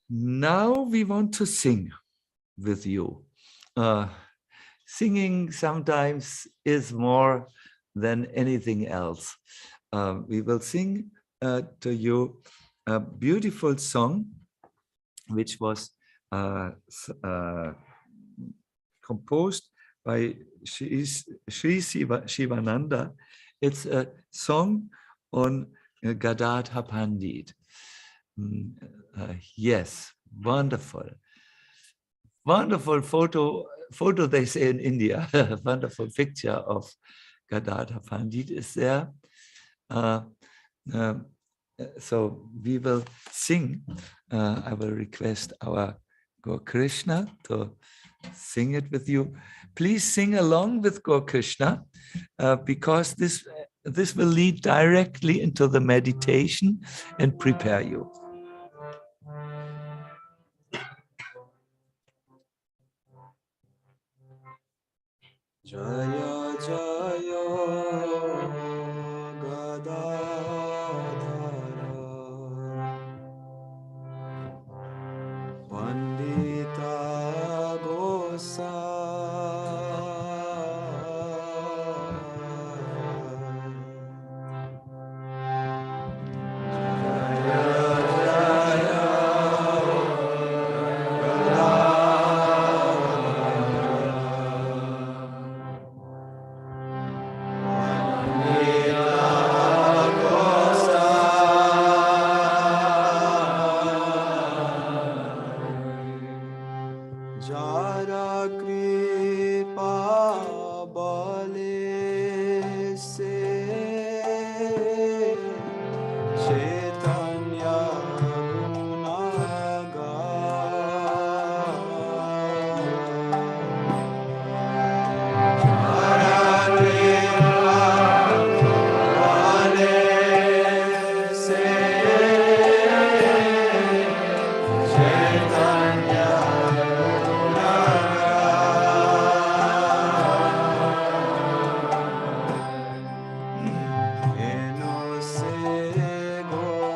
Now we want to sing with you. Singing sometimes is more than anything else. We will sing to you a beautiful song, which was composed by Sri Shivananda. It's a song on Gadadhara Pandit. Yes, wonderful. Wonderful photo they say in India. Wonderful picture of Gadadhara Pandit is there. So we will sing. I will request our Gaur Krishna to sing it with you. Please sing along with Gaur Krishna because this will lead directly into the meditation and prepare you. Jaya Jaya Gadadhara Pandita Gosa Chaitanya Eno se go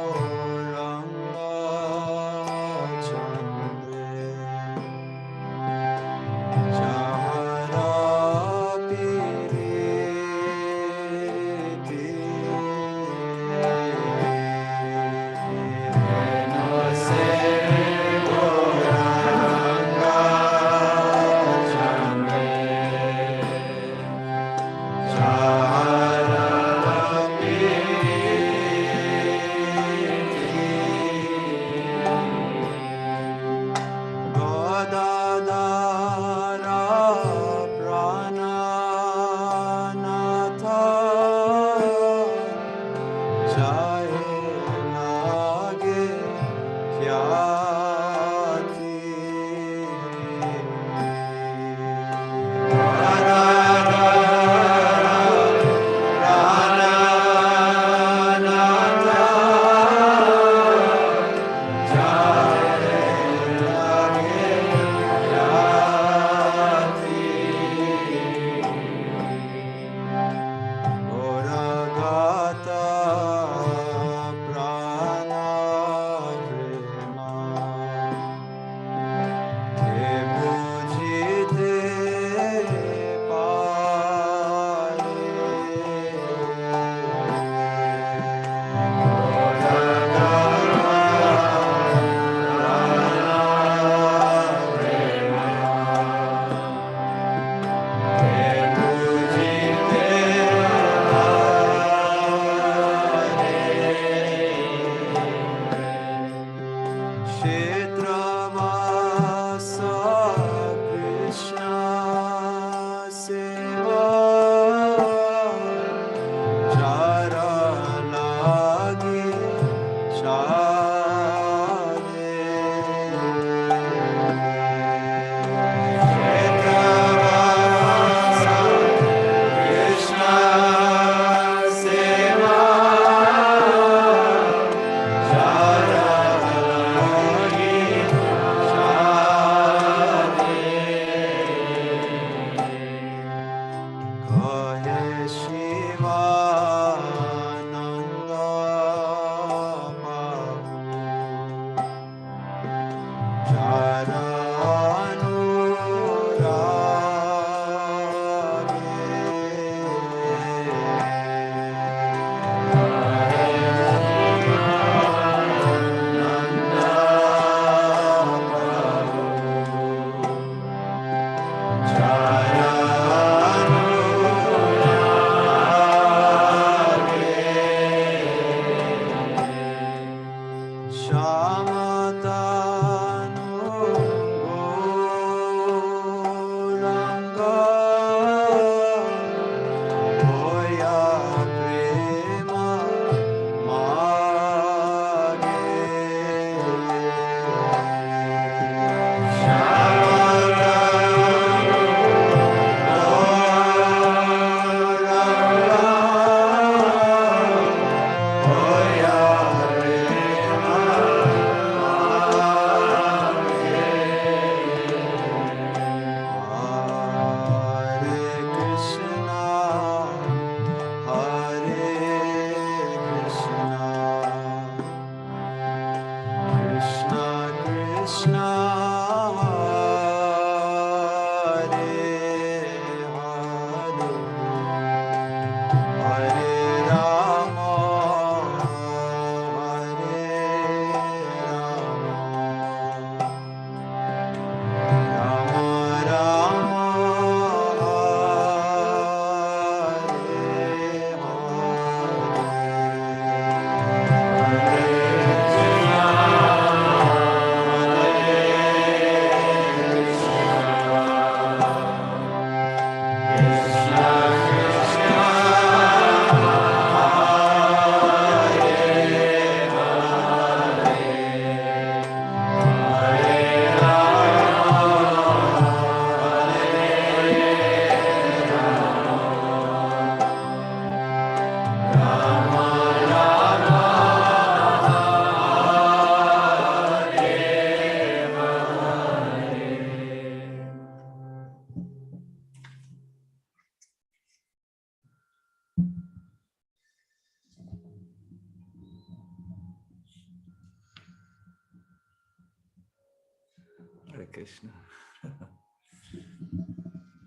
Hare Krishna.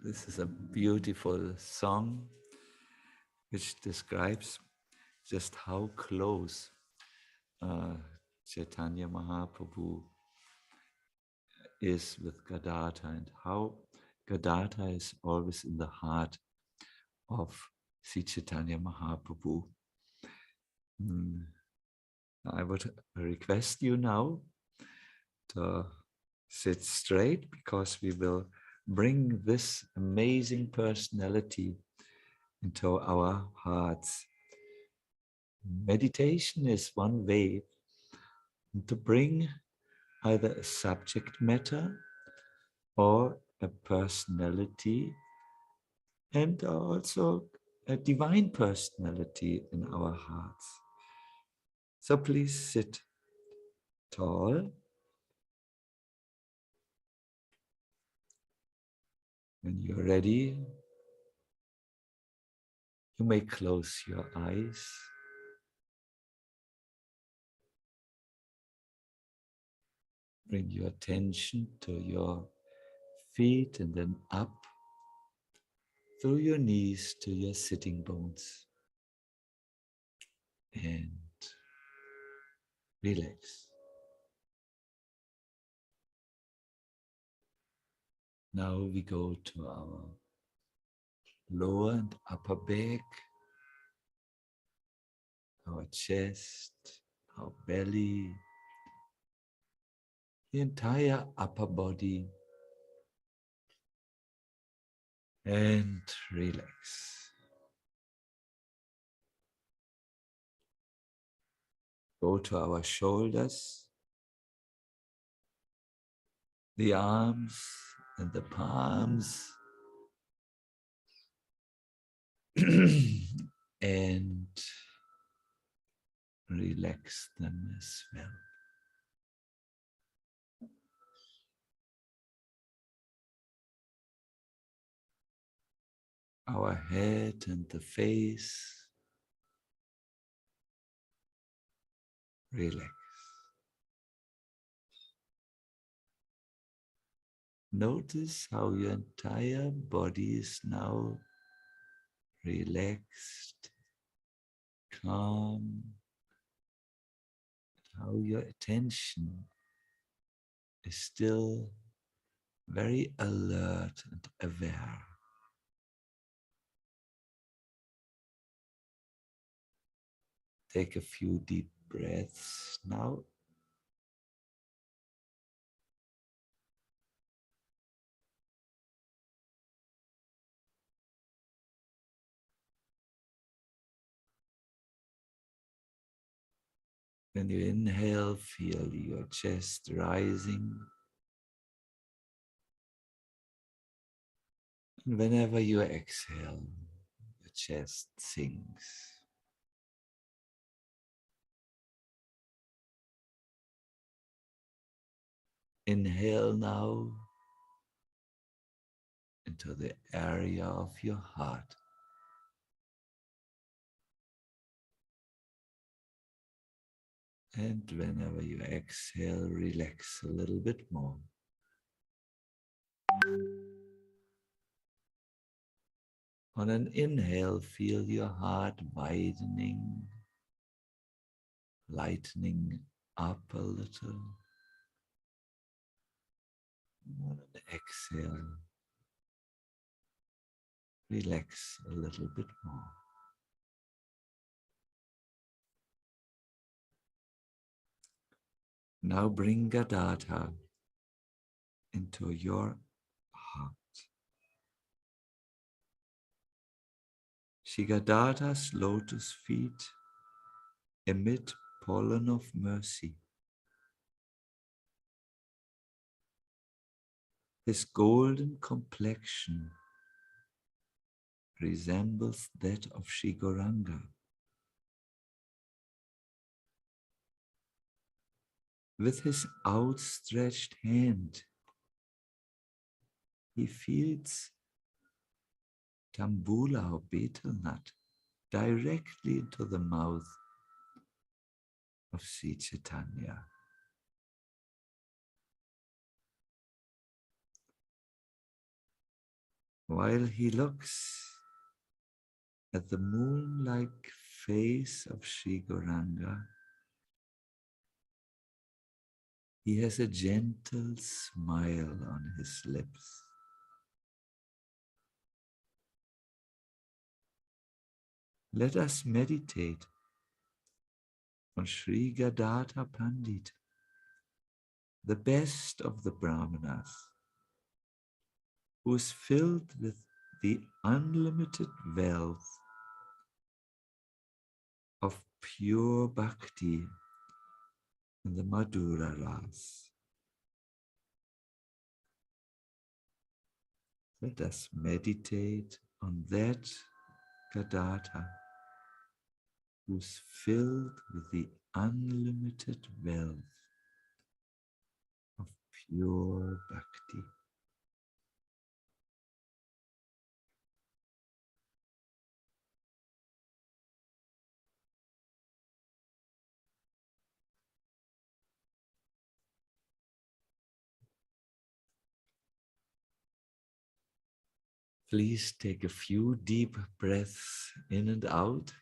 This is a beautiful song which describes just how close Chaitanya Mahaprabhu is with Gadadhara and how Gadadhara is always in the heart of Sri Chaitanya Mahaprabhu. I would request you now to sit straight because we will bring this amazing personality into our hearts. Meditation is one way to bring either a subject matter or a personality and also a divine personality in our hearts. So please sit tall. When you're ready, you may close your eyes. Bring your attention to your feet and then up through your knees to your sitting bones. And relax. Now we go to our lower and upper back, our chest, our belly, the entire upper body, and relax. Go to our shoulders, the arms and the palms, and relax them as well. Our head and the face, relax. Notice how your entire body is now relaxed, calm, how your attention is still very alert and aware. Take a few deep breaths now. When you inhale, feel your chest rising. And whenever you exhale, your chest sinks. Inhale now into the area of your heart. And whenever you exhale, relax a little bit more. On an inhale, feel your heart widening, lightening up a little. On an exhale, relax a little bit more. Now bring Gadadhara into your heart. Shri Gadadhara's lotus feet emit pollen of mercy. His golden complexion resembles that of Shri Gauranga. With his outstretched hand, he feeds tambula or betel nut directly into the mouth of Sri Chaitanya. while he looks at the moon-like face of Sri Gauranga, he has a gentle smile on his lips. Let us meditate on Sri Gadadhara Pandit, the best of the Brahmanas, who is filled with the unlimited wealth of pure Bhakti in the Madhura Ras. Let us meditate on that Gadadhara, who's filled with the unlimited wealth of pure Bhakti. Please take a few deep breaths in and out.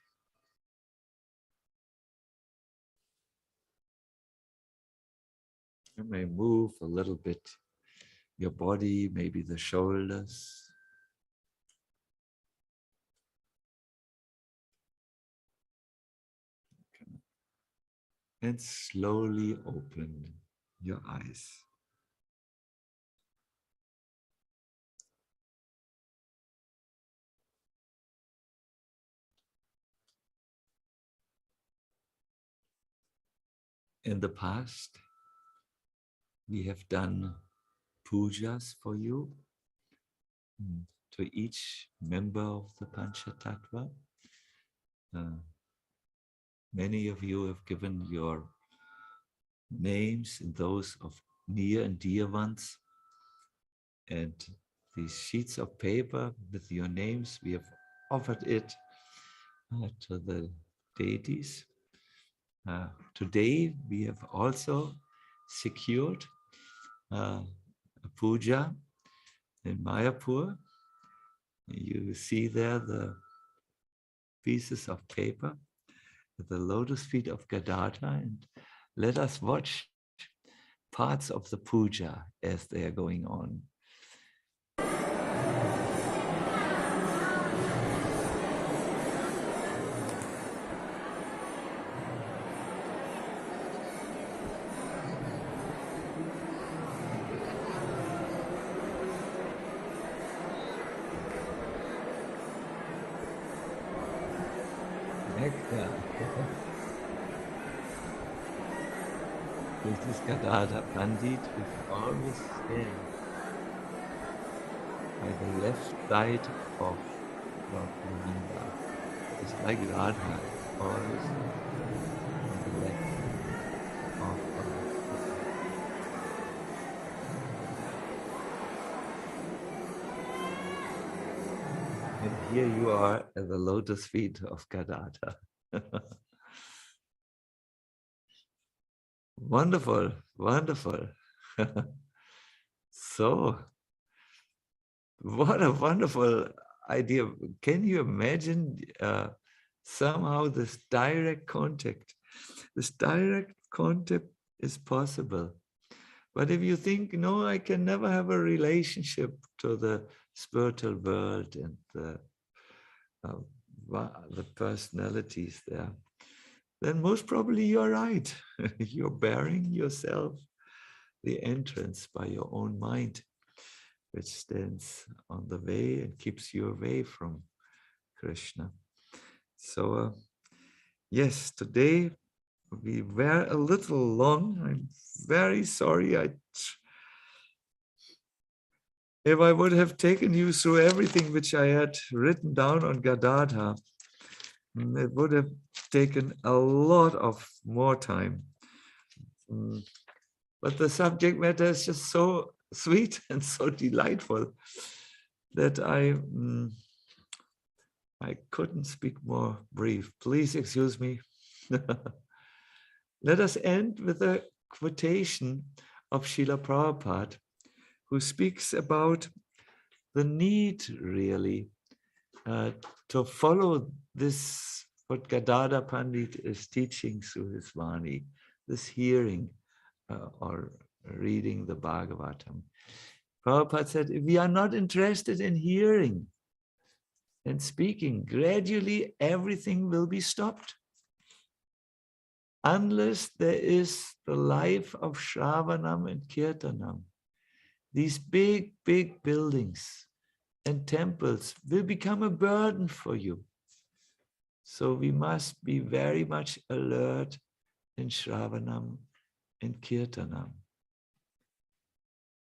You may move a little bit your body, maybe the shoulders. And slowly open your eyes. In the past, we have done pujas for you, to each member of the Panchatattva. Many of you have given your names and those of near and dear ones. And these sheets of paper with your names, we have offered it to the deities. Today, we have also secured a puja in Mayapur. You see there the pieces of paper with the lotus feet of Gadadhara, and let us watch parts of the puja as they are going on. This is Gadadhara Pandit with always stand by the left side of Lord Govinda. It's like Radha, always on the left of God. And here you are at the lotus feet of Gadadhara. Wonderful, wonderful. So, what a wonderful idea. Can you imagine somehow this direct contact? This direct contact is possible. But if you think, no, I can never have a relationship to the spiritual world and the personalities there, then most probably you're right. You're bearing yourself the entrance by your own mind, which stands on the way and keeps you away from Krishna. So, yes, today we were a little long. I'm very sorry. If I would have taken you through everything which I had written down on Gadadhara, it would have taken a lot of more time. But the subject matter is just so sweet and so delightful that I couldn't speak more brief. Please excuse me. Let us end with a quotation of Srila Prabhupada, who speaks about the need really to follow this, what Gadadhara Pandit is teaching through his Vani, this hearing or reading the Bhagavatam. Prabhupada said, if we are not interested in hearing and speaking, gradually everything will be stopped. Unless there is the life of Shravanam and Kirtanam, these big, big buildings and temples will become a burden for you. So we must be very much alert in Shravanam and Kirtanam.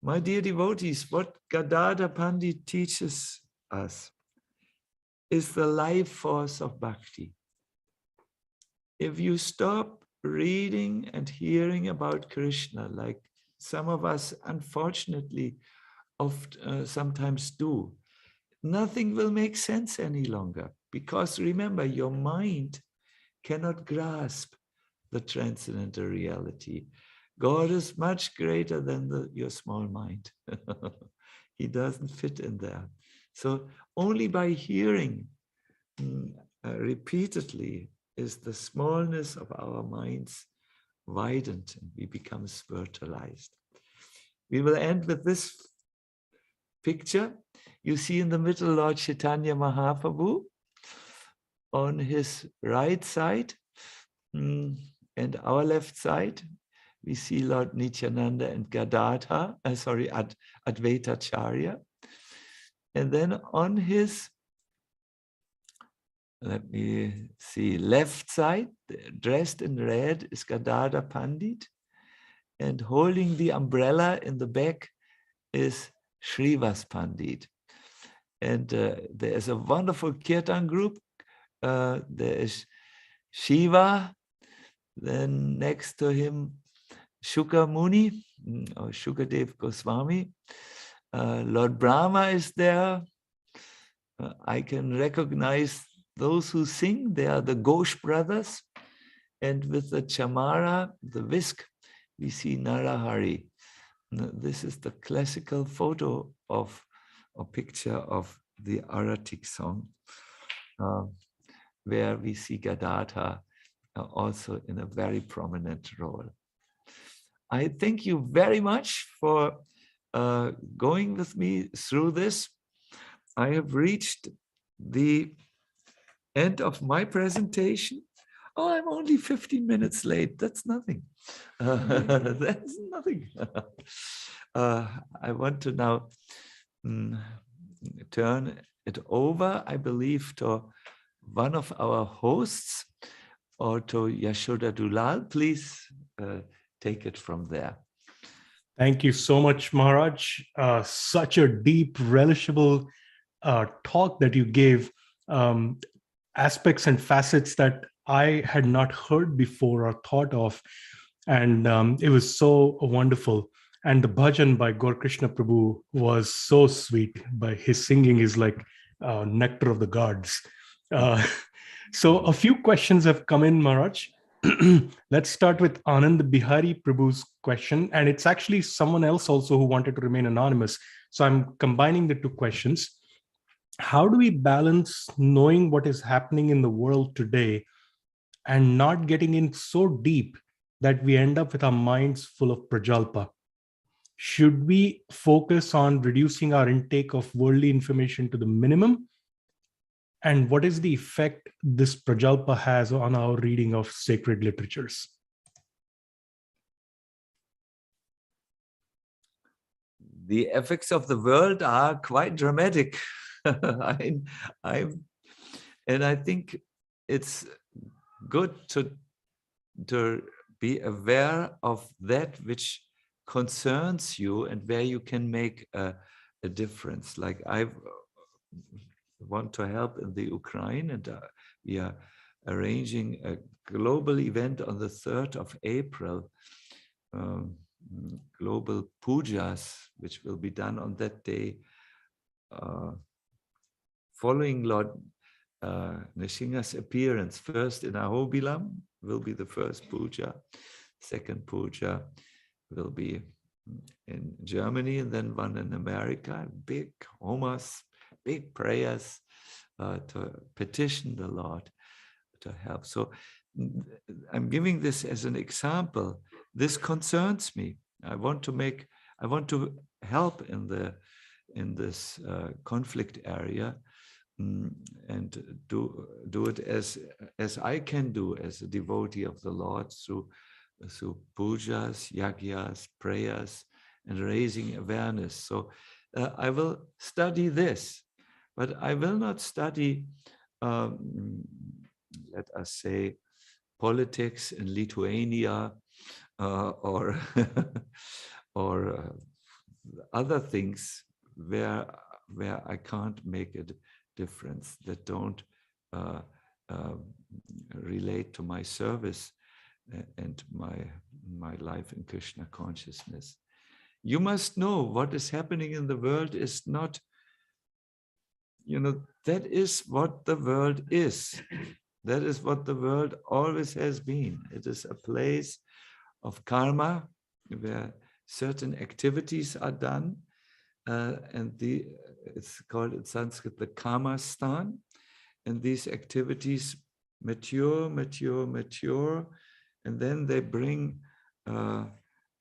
My dear devotees, what Gadadhara Pandit teaches us is the life force of bhakti. If you stop reading and hearing about Krishna, like some of us unfortunately sometimes do, nothing will make sense any longer. Because remember, your mind cannot grasp the transcendental reality. God is much greater than your small mind. He doesn't fit in there. So only by hearing repeatedly is the smallness of our minds widened and we become spiritualized. We will end with this picture. You see in the middle Lord Chaitanya Mahaprabhu on his right side, and our left side we see Lord Nityananda and Gadadhara, Advaitacharya. And then on his, let me see, left side, dressed in red, is Gadadhara Pandit. And holding the umbrella in the back is Srivas Pandit. And there is a wonderful kirtan group. There is Shiva. Then next to him, Shuka Muni, or Shukadev Goswami. Lord Brahma is there. I can recognize those who sing. They are the Ghosh brothers. And with the chamara, the whisk, we see Narahari. This is the classical photo of a picture of the Aratic song, where we see Gadadhara also in a very prominent role. I thank you very much for going with me through this. I have reached the end of my presentation. Oh, I'm only 15 minutes late. That's nothing. That's nothing. I want to now turn it over, I believe, to one of our hosts, or to Yashoda Dulal. Please take it from there. Thank you so much, Maharaj. Such a deep, relishable talk that you gave, aspects and facets that I had not heard before or thought of. And it was so wonderful. And the bhajan by Gaur Krishna Prabhu was so sweet. By his singing is like nectar of the gods. So a few questions have come in, Maharaj. Let's start with Anand Bihari Prabhu's question. And it's actually someone else also who wanted to remain anonymous. So I'm combining the two questions. How do we balance knowing what is happening in the world today and not getting in so deep that we end up with our minds full of prajalpa? Should we focus on reducing our intake of worldly information to the minimum? And what is the effect this prajalpa has on our reading of sacred literatures? The effects of the world are quite dramatic. And I think it's good to be aware of that which concerns you and where you can make a difference. Like I want to help in the Ukraine, and we are arranging a global event on the 3rd of April, global pujas, which will be done on that day, following Lord Nrsimha's appearance. First in Ahobilam will be the first puja. Second puja will be in Germany, and then one in America. Big homas, big prayers to petition the Lord to help. So I'm giving this as an example. This concerns me. I want to help in this conflict area, and do it as I can do as a devotee of the Lord through pujas, yagyas, prayers, and raising awareness. So I will study this, but I will not study, let us say, politics in Lithuania or or other things where I can't make a difference, that don't relate to my service and my life in Krishna consciousness. You must know what is happening in the world is not, that is what the world is. That is what the world always has been. It is a place of karma where certain activities are done, and it's called in Sanskrit the karma stan, and these activities mature, and then they bring the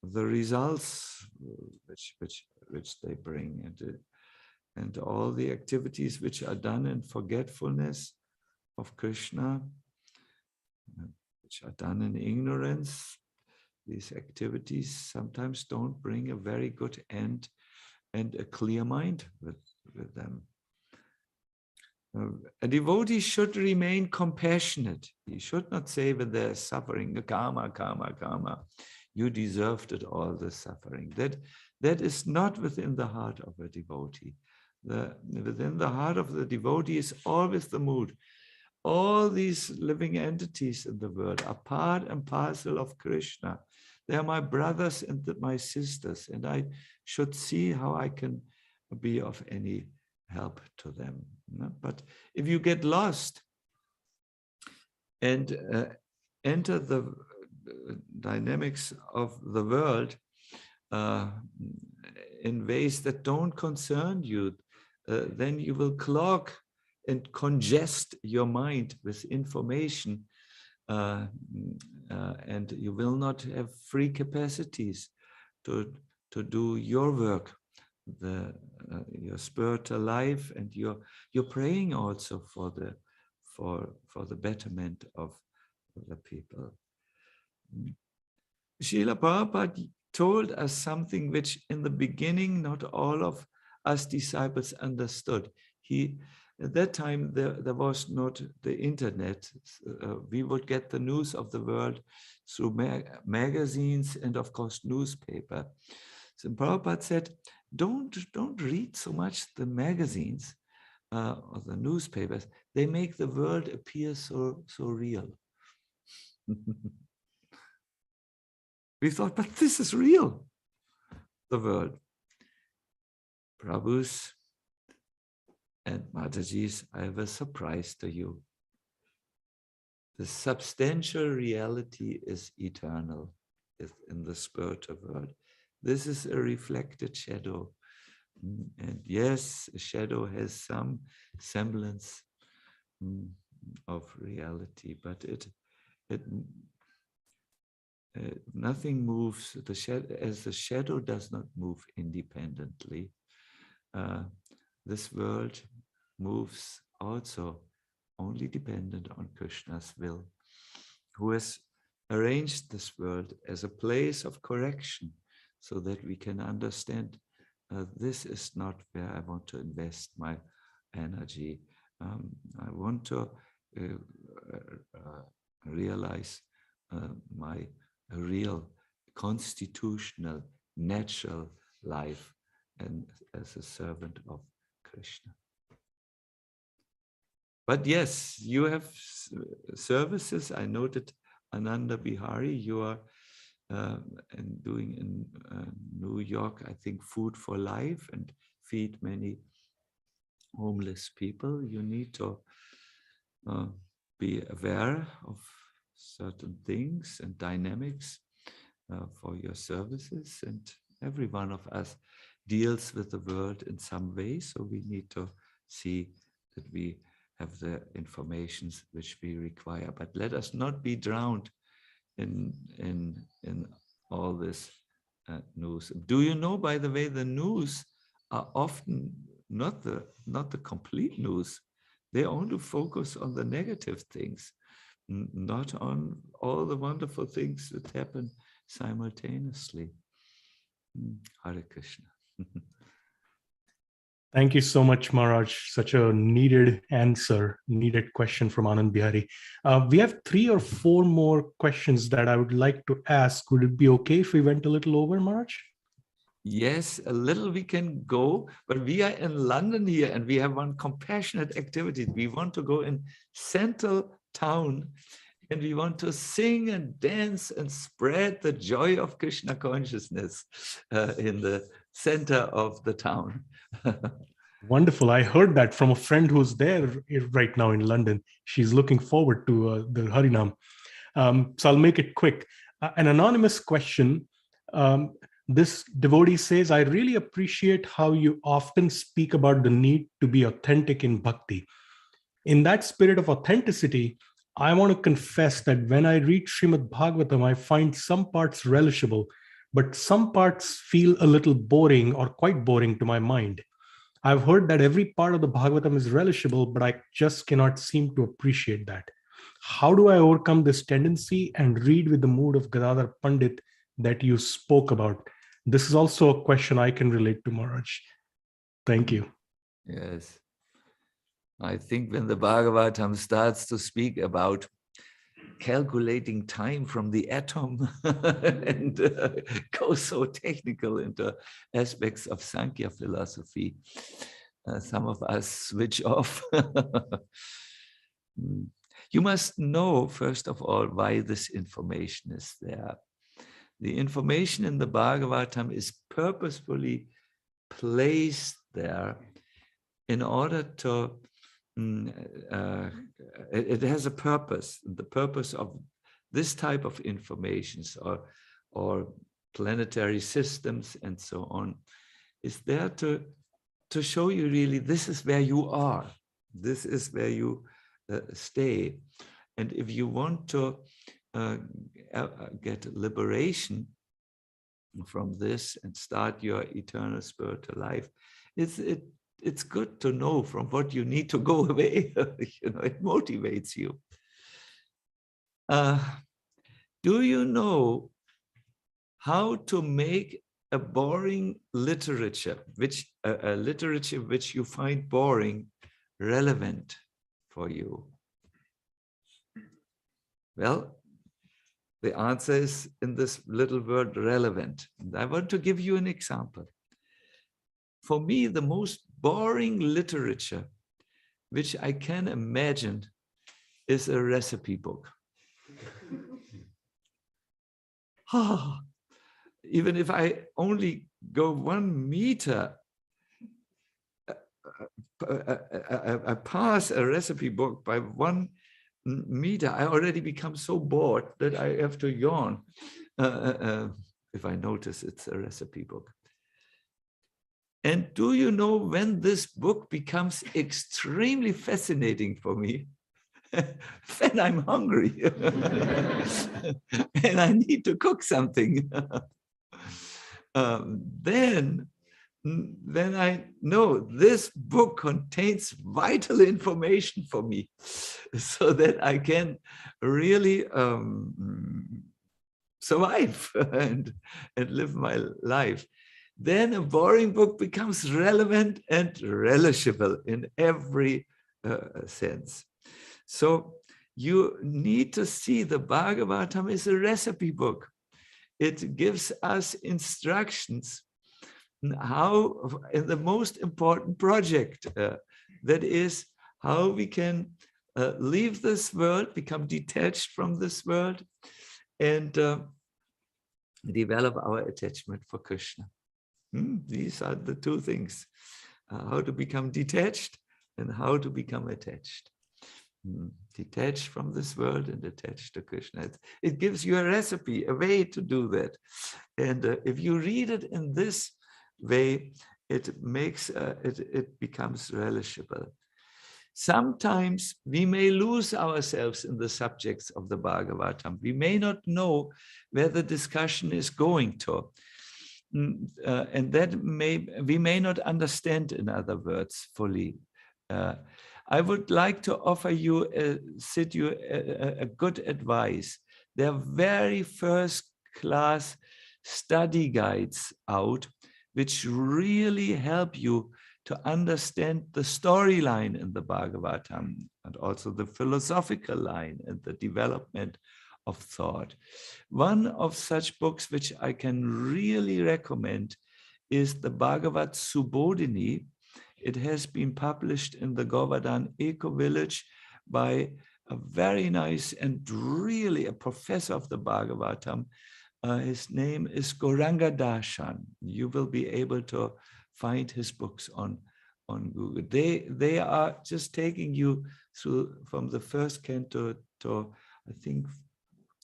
results which they bring, and all the activities which are done in forgetfulness of Krishna, which are done in ignorance, these activities sometimes don't bring a very good end and a clear mind with them. A devotee should remain compassionate. He should not say when there's suffering, karma, you deserved it, all the suffering. That is not within the heart of a devotee. Within the heart of the devotee is always the mood. All these living entities in the world are part and parcel of Krishna. They are my brothers and my sisters, and I should see how I can be of any help to them. But if you get lost and enter the dynamics of the world in ways that don't concern you, then you will clog and congest your mind with information, and you will not have free capacities to do your work, your spiritual life, and you're praying also for the betterment of the people. Srila Prabhupada told us something which in the beginning not all of us disciples understood. At that time, there was not the internet. We would get the news of the world through magazines and, of course, newspaper. So Prabhupada said, don't read so much the magazines or the newspapers. They make the world appear so real. We thought, but this is real, the world. Prabhus and Mataji's, I have a surprise to you. The substantial reality is eternal in the spiritual world. This is a reflected shadow. And yes, a shadow has some semblance of reality, but nothing moves. As the shadow does not move independently, this world moves also only dependent on Krishna's will, who has arranged this world as a place of correction so that we can understand this is not where I want to invest my energy. I want to realize my real constitutional, natural life and as a servant of Krishna. But yes, you have services. I noted Ananda Bihari, you are doing in New York, I think, Food for Life and feed many homeless people. You need to be aware of certain things and dynamics for your services, Every one of us deals with the world in some way, so we need to see that we have the informations which we require. But let us not be drowned in all this news. Do you know, by the way, the news are often not the complete news. They only focus on the negative things, not on all the wonderful things that happen simultaneously. Hare Krishna. Thank you so much, Maharaj. Such a needed answer, needed question from Anand Bihari. We have 3 or 4 more questions that I would like to ask. Would it be okay if we went a little over, Maharaj? Yes, a little we can go, but we are in London here and we have one compassionate activity. We want to go in central town and we want to sing and dance and spread the joy of Krishna consciousness in the center of the town. Wonderful. I heard that from a friend who's there right now in London. She's looking forward to the Harinam. So I'll make it quick. An anonymous question. This devotee says, I really appreciate how you often speak about the need to be authentic in bhakti. In that spirit of authenticity, I want to confess that when I read Srimad Bhagavatam, I find some parts relishable, but some parts feel a little boring or quite boring to my mind. I've heard that every part of the Bhagavatam is relishable, but I just cannot seem to appreciate that. How do I overcome this tendency and read with the mood of Gadadhara Pandit that you spoke about? This is also a question I can relate to, Maharaj. Thank you. Yes. I think when the Bhagavatam starts to speak about calculating time from the atom and goes so technical into aspects of Sankhya philosophy, some of us switch off. You must know, first of all, why this information is there. The information in the Bhagavatam is purposefully placed there in order to, it has a purpose. The purpose of this type of informations or planetary systems and so on is there to show you really this is where you are. This is where you stay. And if you want to get liberation from this and start your eternal spiritual life, it's good to know from what you need to go away. It motivates you. Do you know how to make a boring literature, a literature which you find boring, relevant for you? Well, the answer is in this little word, relevant. And I want to give you an example. For me, the most boring literature which I can imagine is a recipe book. Even if I only go 1 meter, I pass a recipe book by 1 meter, I already become so bored that I have to yawn if I notice it's a recipe book. And do you know when this book becomes extremely fascinating for me? When I'm hungry and I need to cook something. Then I know this book contains vital information for me so that I can really survive and live my life. Then a boring book becomes relevant and relishable in every sense. So you need to see the Bhagavatam is a recipe book. It gives us instructions how, in the most important project, that is how we can leave this world, become detached from this world, and develop our attachment for Krishna. These are the 2 things, how to become detached and how to become attached. Detached from this world and attached to Krishna. It gives you a recipe, a way to do that. And if you read it in this way, it makes it becomes relishable. Sometimes we may lose ourselves in the subjects of the Bhagavatam. We may not know where the discussion is going to. And that we may not understand, in other words, fully. I would like to offer you a good advice. There are very first class study guides out, which really help you to understand the storyline in the Bhagavatam and also the philosophical line and the development of thought. One of such books which I can really recommend is the Bhagavad Subodhini. It has been published in the Govardhan Eco Village by a very nice and really a professor of the Bhagavatam. His name is Gauranga Darshan. You will be able to find his books on Google. They are just taking you through from the first canto to, I think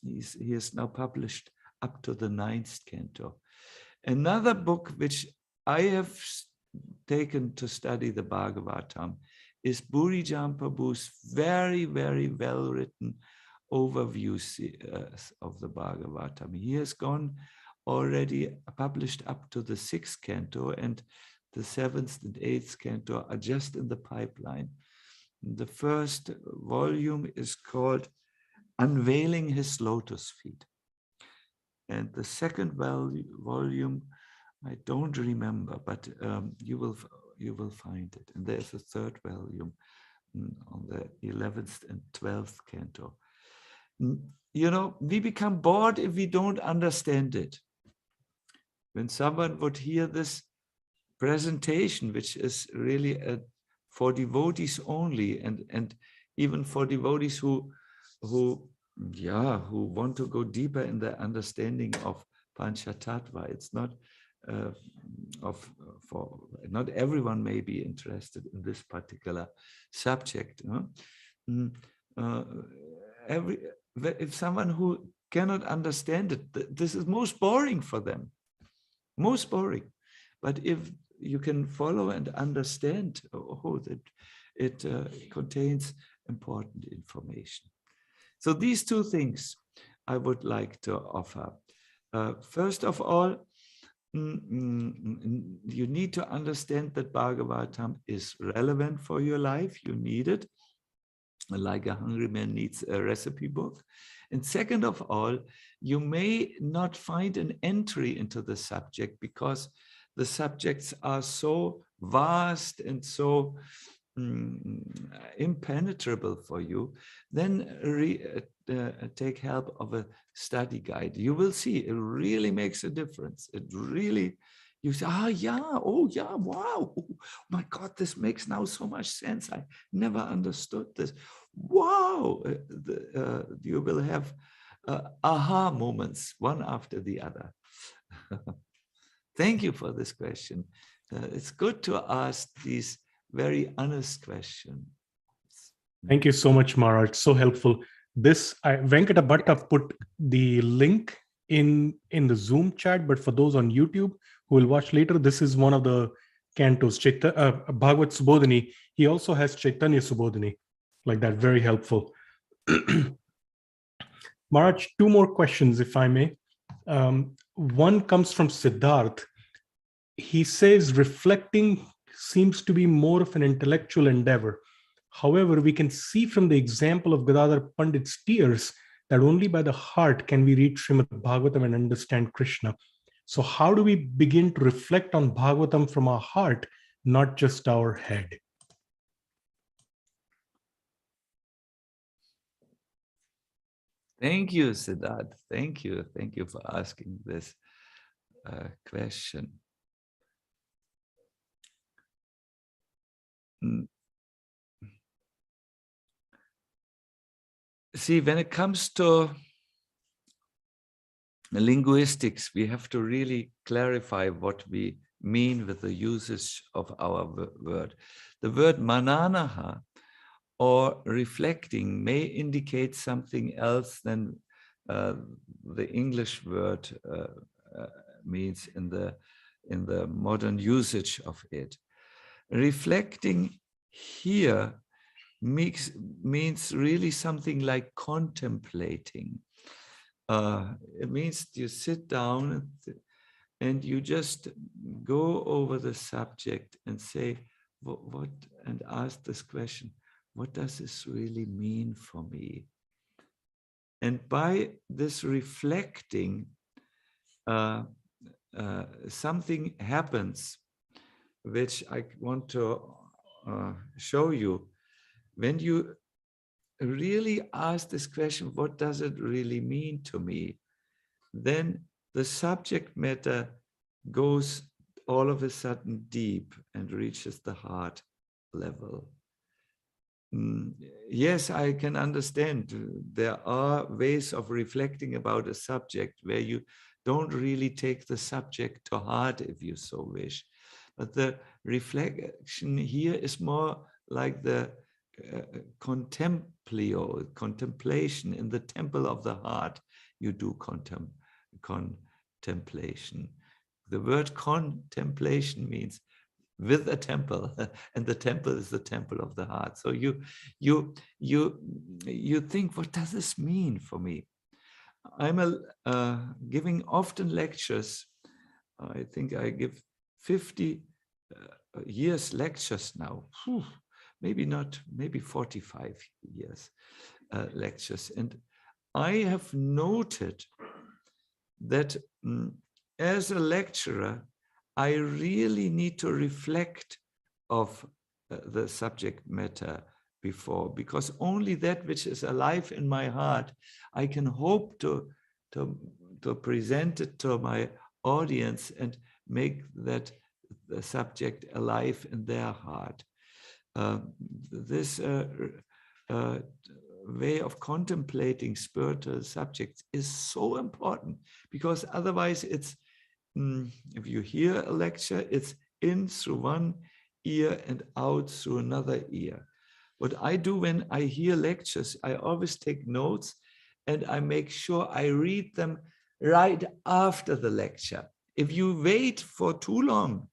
he is now published up to the 9th canto. Another book which I have taken to study the Bhagavatam is Puri Prabhu's very, very well written overview of the Bhagavatam. He has gone already published up to the 6th canto, and the 7th and 8th canto are just in the pipeline. The first volume is called Unveiling His Lotus Feet. And the second volume, I don't remember, but you will find it. And there's a third volume on the 11th and 12th canto. You know, we become bored if we don't understand it. When someone would hear this presentation, which is really for devotees only, and even for devotees who want to go deeper in their understanding of Panchatattva. It's not not everyone may be interested in this particular subject. If someone who cannot understand it, this is most boring for them, most boring. But if you can follow and understand that it contains important information. So these two things I would like to offer. First of all, you need to understand that Bhagavatam is relevant for your life. You need it, like a hungry man needs a recipe book. And second of all, you may not find an entry into the subject because the subjects are so vast and so impenetrable for you. Then take help of a study guide. You will see it really makes a difference. It really, you say, oh yeah, wow, oh my God, this makes now so much sense. I never understood this. Wow, you will have aha moments, one after the other. Thank you for this question. It's good to ask these very honest questions. Thank you so much, Mara. It's so helpful. Venkata Bhatta put the link in the Zoom chat, but for those on YouTube who will watch later, this is one of the cantos, Bhagavad Subodhini. He also has Chaitanya Subodhini, like that, very helpful. Maharaj, two more questions, if I may. One comes from Siddharth. He says reflecting seems to be more of an intellectual endeavor. However, we can see from the example of Gadadhara Pandit's tears that only by the heart can we read Srimad Bhagavatam and understand Krishna. So how do we begin to reflect on Bhagavatam from our heart, not just our head? Thank you, Siddharth. Thank you. Thank you for asking this question. See, when it comes to linguistics, we have to really clarify what we mean with the usage of our word. The word mananaha or reflecting may indicate something else than the English word means in the modern usage of it. Reflecting here means really something like contemplating. It means you sit down and you just go over the subject and say, what and ask this question, what does this really mean for me? And by this reflecting, something happens, which I want to show you. When you really ask this question, what does it really mean to me? Then the subject matter goes all of a sudden deep and reaches the heart level. Yes, I can understand. There are ways of reflecting about a subject where you don't really take the subject to heart, if you so wish. But the reflection here is more like the contemplation in the temple of the heart. You do contemplation. The word contemplation means with a temple, and the temple is the temple of the heart. So you think, what does this mean for me? I'm giving often lectures. I think I give 50 years lectures now. Maybe not, maybe 45 years lectures. And I have noted that as a lecturer, I really need to reflect of the subject matter before, because only that which is alive in my heart, I can hope to present it to my audience and make that the subject alive in their heart. This way of contemplating spiritual subjects is so important, because otherwise it's, if you hear a lecture, it's in through one ear and out through another ear. What I do when I hear lectures, I always take notes and I make sure I read them right after the lecture. If you wait for too long,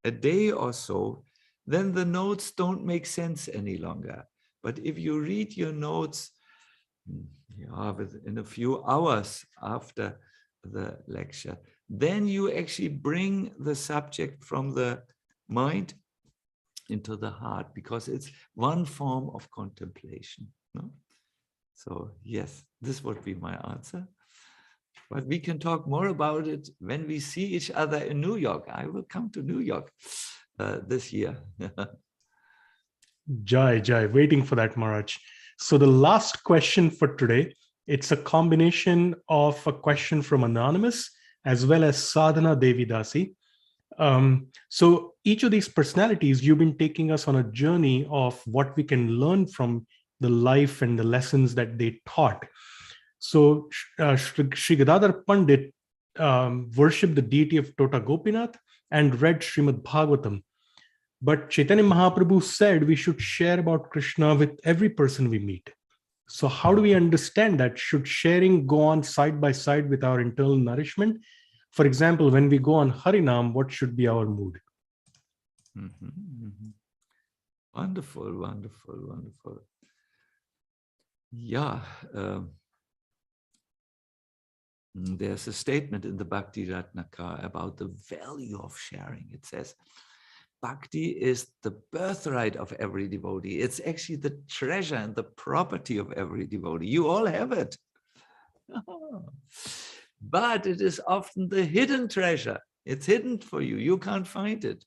a day or so, then the notes don't make sense any longer. But if you read your notes within a few hours after the lecture, then you actually bring the subject from the mind into the heart, because it's one form of contemplation. No? So yes, this would be my answer. But we can talk more about it when we see each other in New York. I will come to New York this year. Jai, waiting for that, Maharaj. So the last question for today, it's a combination of a question from Anonymous as well as Sadhana Devidasi. So each of these personalities, you've been taking us on a journey of what we can learn from the life and the lessons that they taught. So Sri Gadadhara Pandit worshipped the deity of Tota Gopinath and read Srimad Bhagavatam. But Chaitanya Mahaprabhu said we should share about Krishna with every person we meet. So how do we understand that? Should sharing go on side by side with our internal nourishment? For example, when we go on Harinam, what should be our mood? Wonderful. Yeah. There's a statement in the Bhakti Ratnaka about the value of sharing. It says, Bhakti is the birthright of every devotee. It's actually the treasure and the property of every devotee. You all have it. But it is often the hidden treasure. It's hidden for you. You can't find it.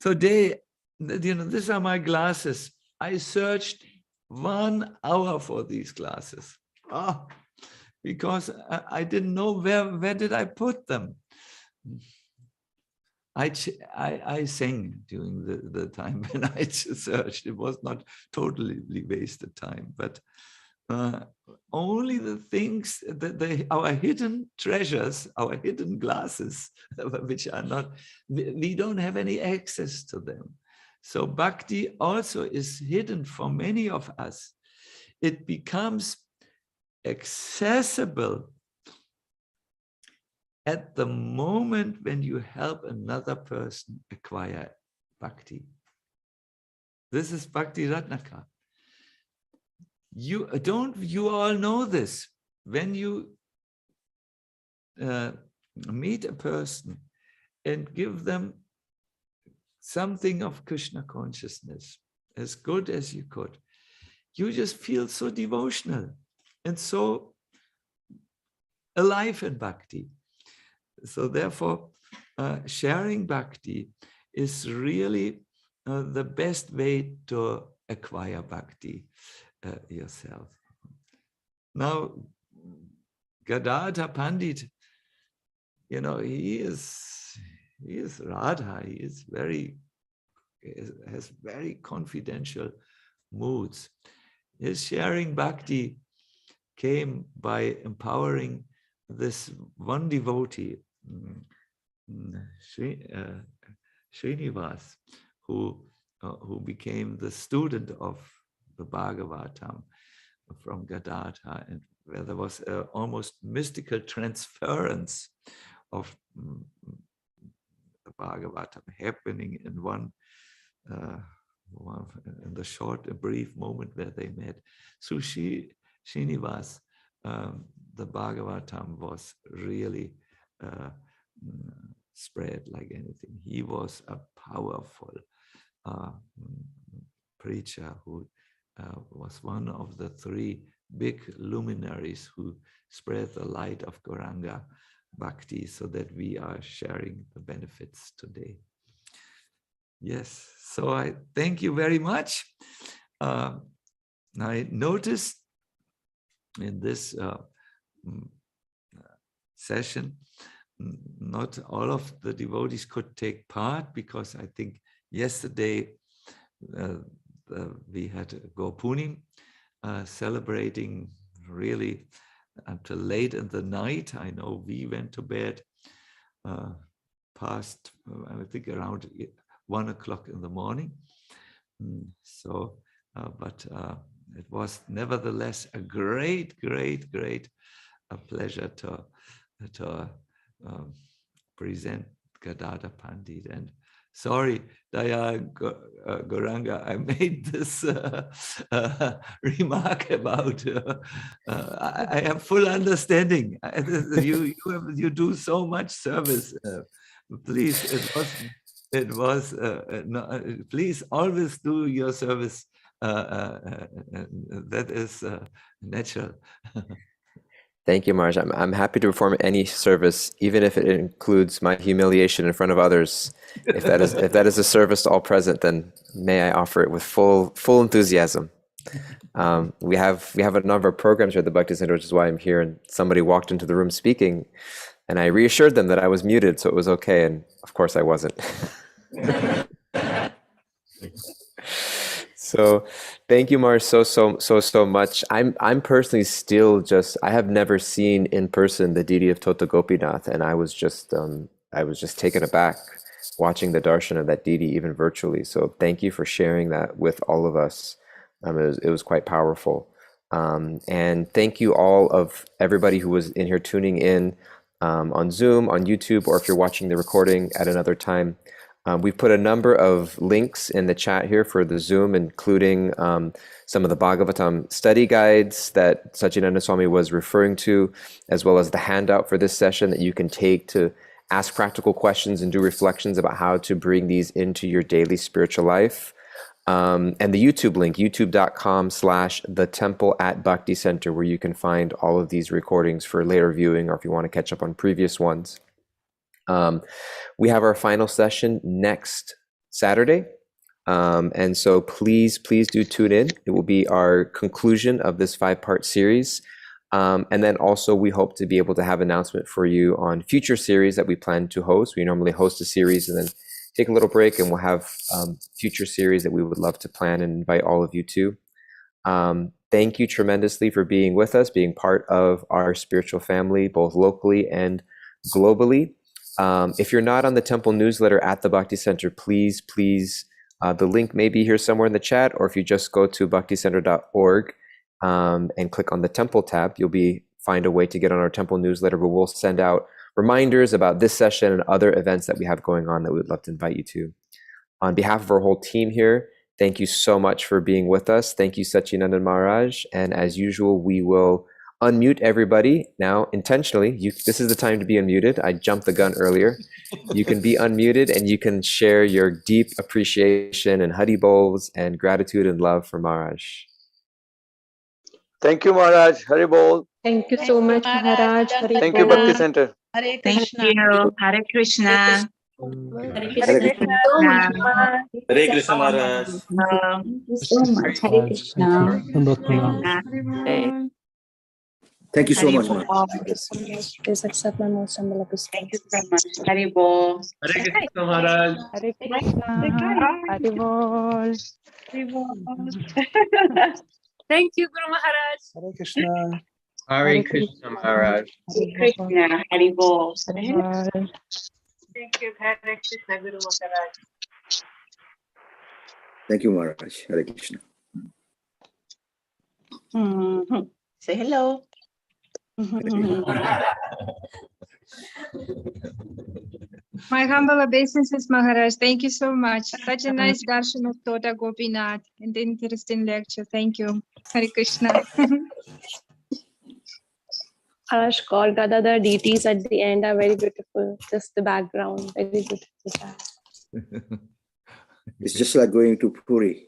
Today, these are my glasses. I searched 1 hour for these glasses. Because I didn't know where did I put them. I sang during the time when I searched. It was not totally wasted time, but only the things that our hidden treasures, our hidden glasses, which are not, we don't have any access to them. So bhakti also is hidden for many of us. It becomes accessible at the moment when you help another person acquire bhakti. This is Bhakti Ratnaka. You all know this. When you meet a person and give them something of Krishna consciousness, as good as you could, you just feel so devotional and so alive in bhakti. So therefore, sharing bhakti is really the best way to acquire bhakti yourself. Now, Gadadhara Pandit, he is Radha. He has very confidential moods. His sharing bhakti came by empowering this one devotee, Srinivas, who became the student of the Bhagavatam from Gadadhara, and where there was almost mystical transference of the Bhagavatam happening in in the short and brief moment where they met. So Srinivas, the Bhagavatam was really spread like anything. He was a powerful preacher who was one of the three big luminaries who spread the light of Gauranga Bhakti, so that we are sharing the benefits today. Yes, so I thank you very much. I noticed in this session, not all of the devotees could take part, because I think yesterday we had Gopinath celebrating really until late in the night. I know we went to bed past, I think, around 1 o'clock in the morning. So, but it was nevertheless a great pleasure to present Gadadhara Pandit. And sorry, Daya Gauranga, I made this remark about. I have full understanding. You do so much service. Please, it was. No, please always do your service. That is natural. Thank you, Maharaj. I'm happy to perform any service, even if it includes my humiliation in front of others. If that is a service to all present, then may I offer it with full enthusiasm. We have a number of programs here at the Bhakti Center, which is why I'm here. And somebody walked into the room speaking, and I reassured them that I was muted, so it was okay. And of course, I wasn't. So thank you, Mar, so much. I'm personally still I have never seen in person the deity of Tota Gopinath, and I was just taken aback watching the darshan of that deity, even virtually. So thank you for sharing that with all of us. It was quite powerful. And thank you all of everybody who was in here tuning in on Zoom, on YouTube, or if you're watching the recording at another time. We've put a number of links in the chat here for the Zoom, including some of the Bhagavatam study guides that Satchidananda Swami was referring to, as well as the handout for this session that you can take to ask practical questions and do reflections about how to bring these into your daily spiritual life. And the YouTube link, youtube.com/thetemple@Bhakti Center, where you can find all of these recordings for later viewing, or if you want to catch up on previous ones. We have our final session next Saturday. And so please do tune in. It will be our conclusion of this 5-part series. And then also we hope to be able to have an announcement for you on future series that we plan to host. We normally host a series and then take a little break, and we'll have future series that we would love to plan and invite all of you to. Thank you tremendously for being with us, being part of our spiritual family, both locally and globally. If you're not on the temple newsletter at the Bhakti Center, please The link may be here somewhere in the chat, or if you just go to bhakticenter.org and click on the temple tab, you'll find a way to get on our temple newsletter, where we'll send out reminders about this session and other events that we have going on that we'd love to invite you to. On behalf of our whole team here, thank you so much for being with us. Thank you, Satchidananda Maharaj. And as usual, we will unmute everybody now intentionally. This is the time to be unmuted. I jumped the gun earlier. You can be unmuted and you can share your deep appreciation and Hari Bols and gratitude and love for Maharaj. Thank you, Maharaj. Hari Bol. Thank you so much, Maharaj. Hari Thank you, Bol. Bhakti Center. Hare Thank Krishna. you. Hare Krishna. Hare Thank you Krishna. so much, Maharaj. Hare Krishna Maharaj. Thank you so much. Hare Krishna. Thank you so Hare much, Bol. Maharaj. Please accept my most humble Thank you obeisances. so much. Hare Bol. Hare Krishna Maharaj. Hare Krishna. Hari Bol. Thank you, Guru Maharaj. Hare Krishna. Hare Krishna Maharaj. Hare Krishna. Hare Bol. Hari Bol. Thank you, Hare Krishna, Guru Maharaj. Thank you, Maharaj. Hare Krishna. Say hello. My humble obeisances, Maharaj. Thank you so much. Such a nice darshan of Tota Gopinath and interesting lecture. Thank you. Hare Krishna. Maharaj, God Gadadhara deities at the end are very beautiful. Just the background, very beautiful. It's just like going to Puri.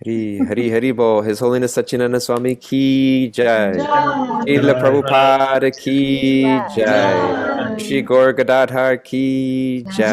Hari Bol. His Holiness Satchidananda Swami ki jai. Srila Prabhupada ki jai. Shri Gaur Gadadhar ki jai.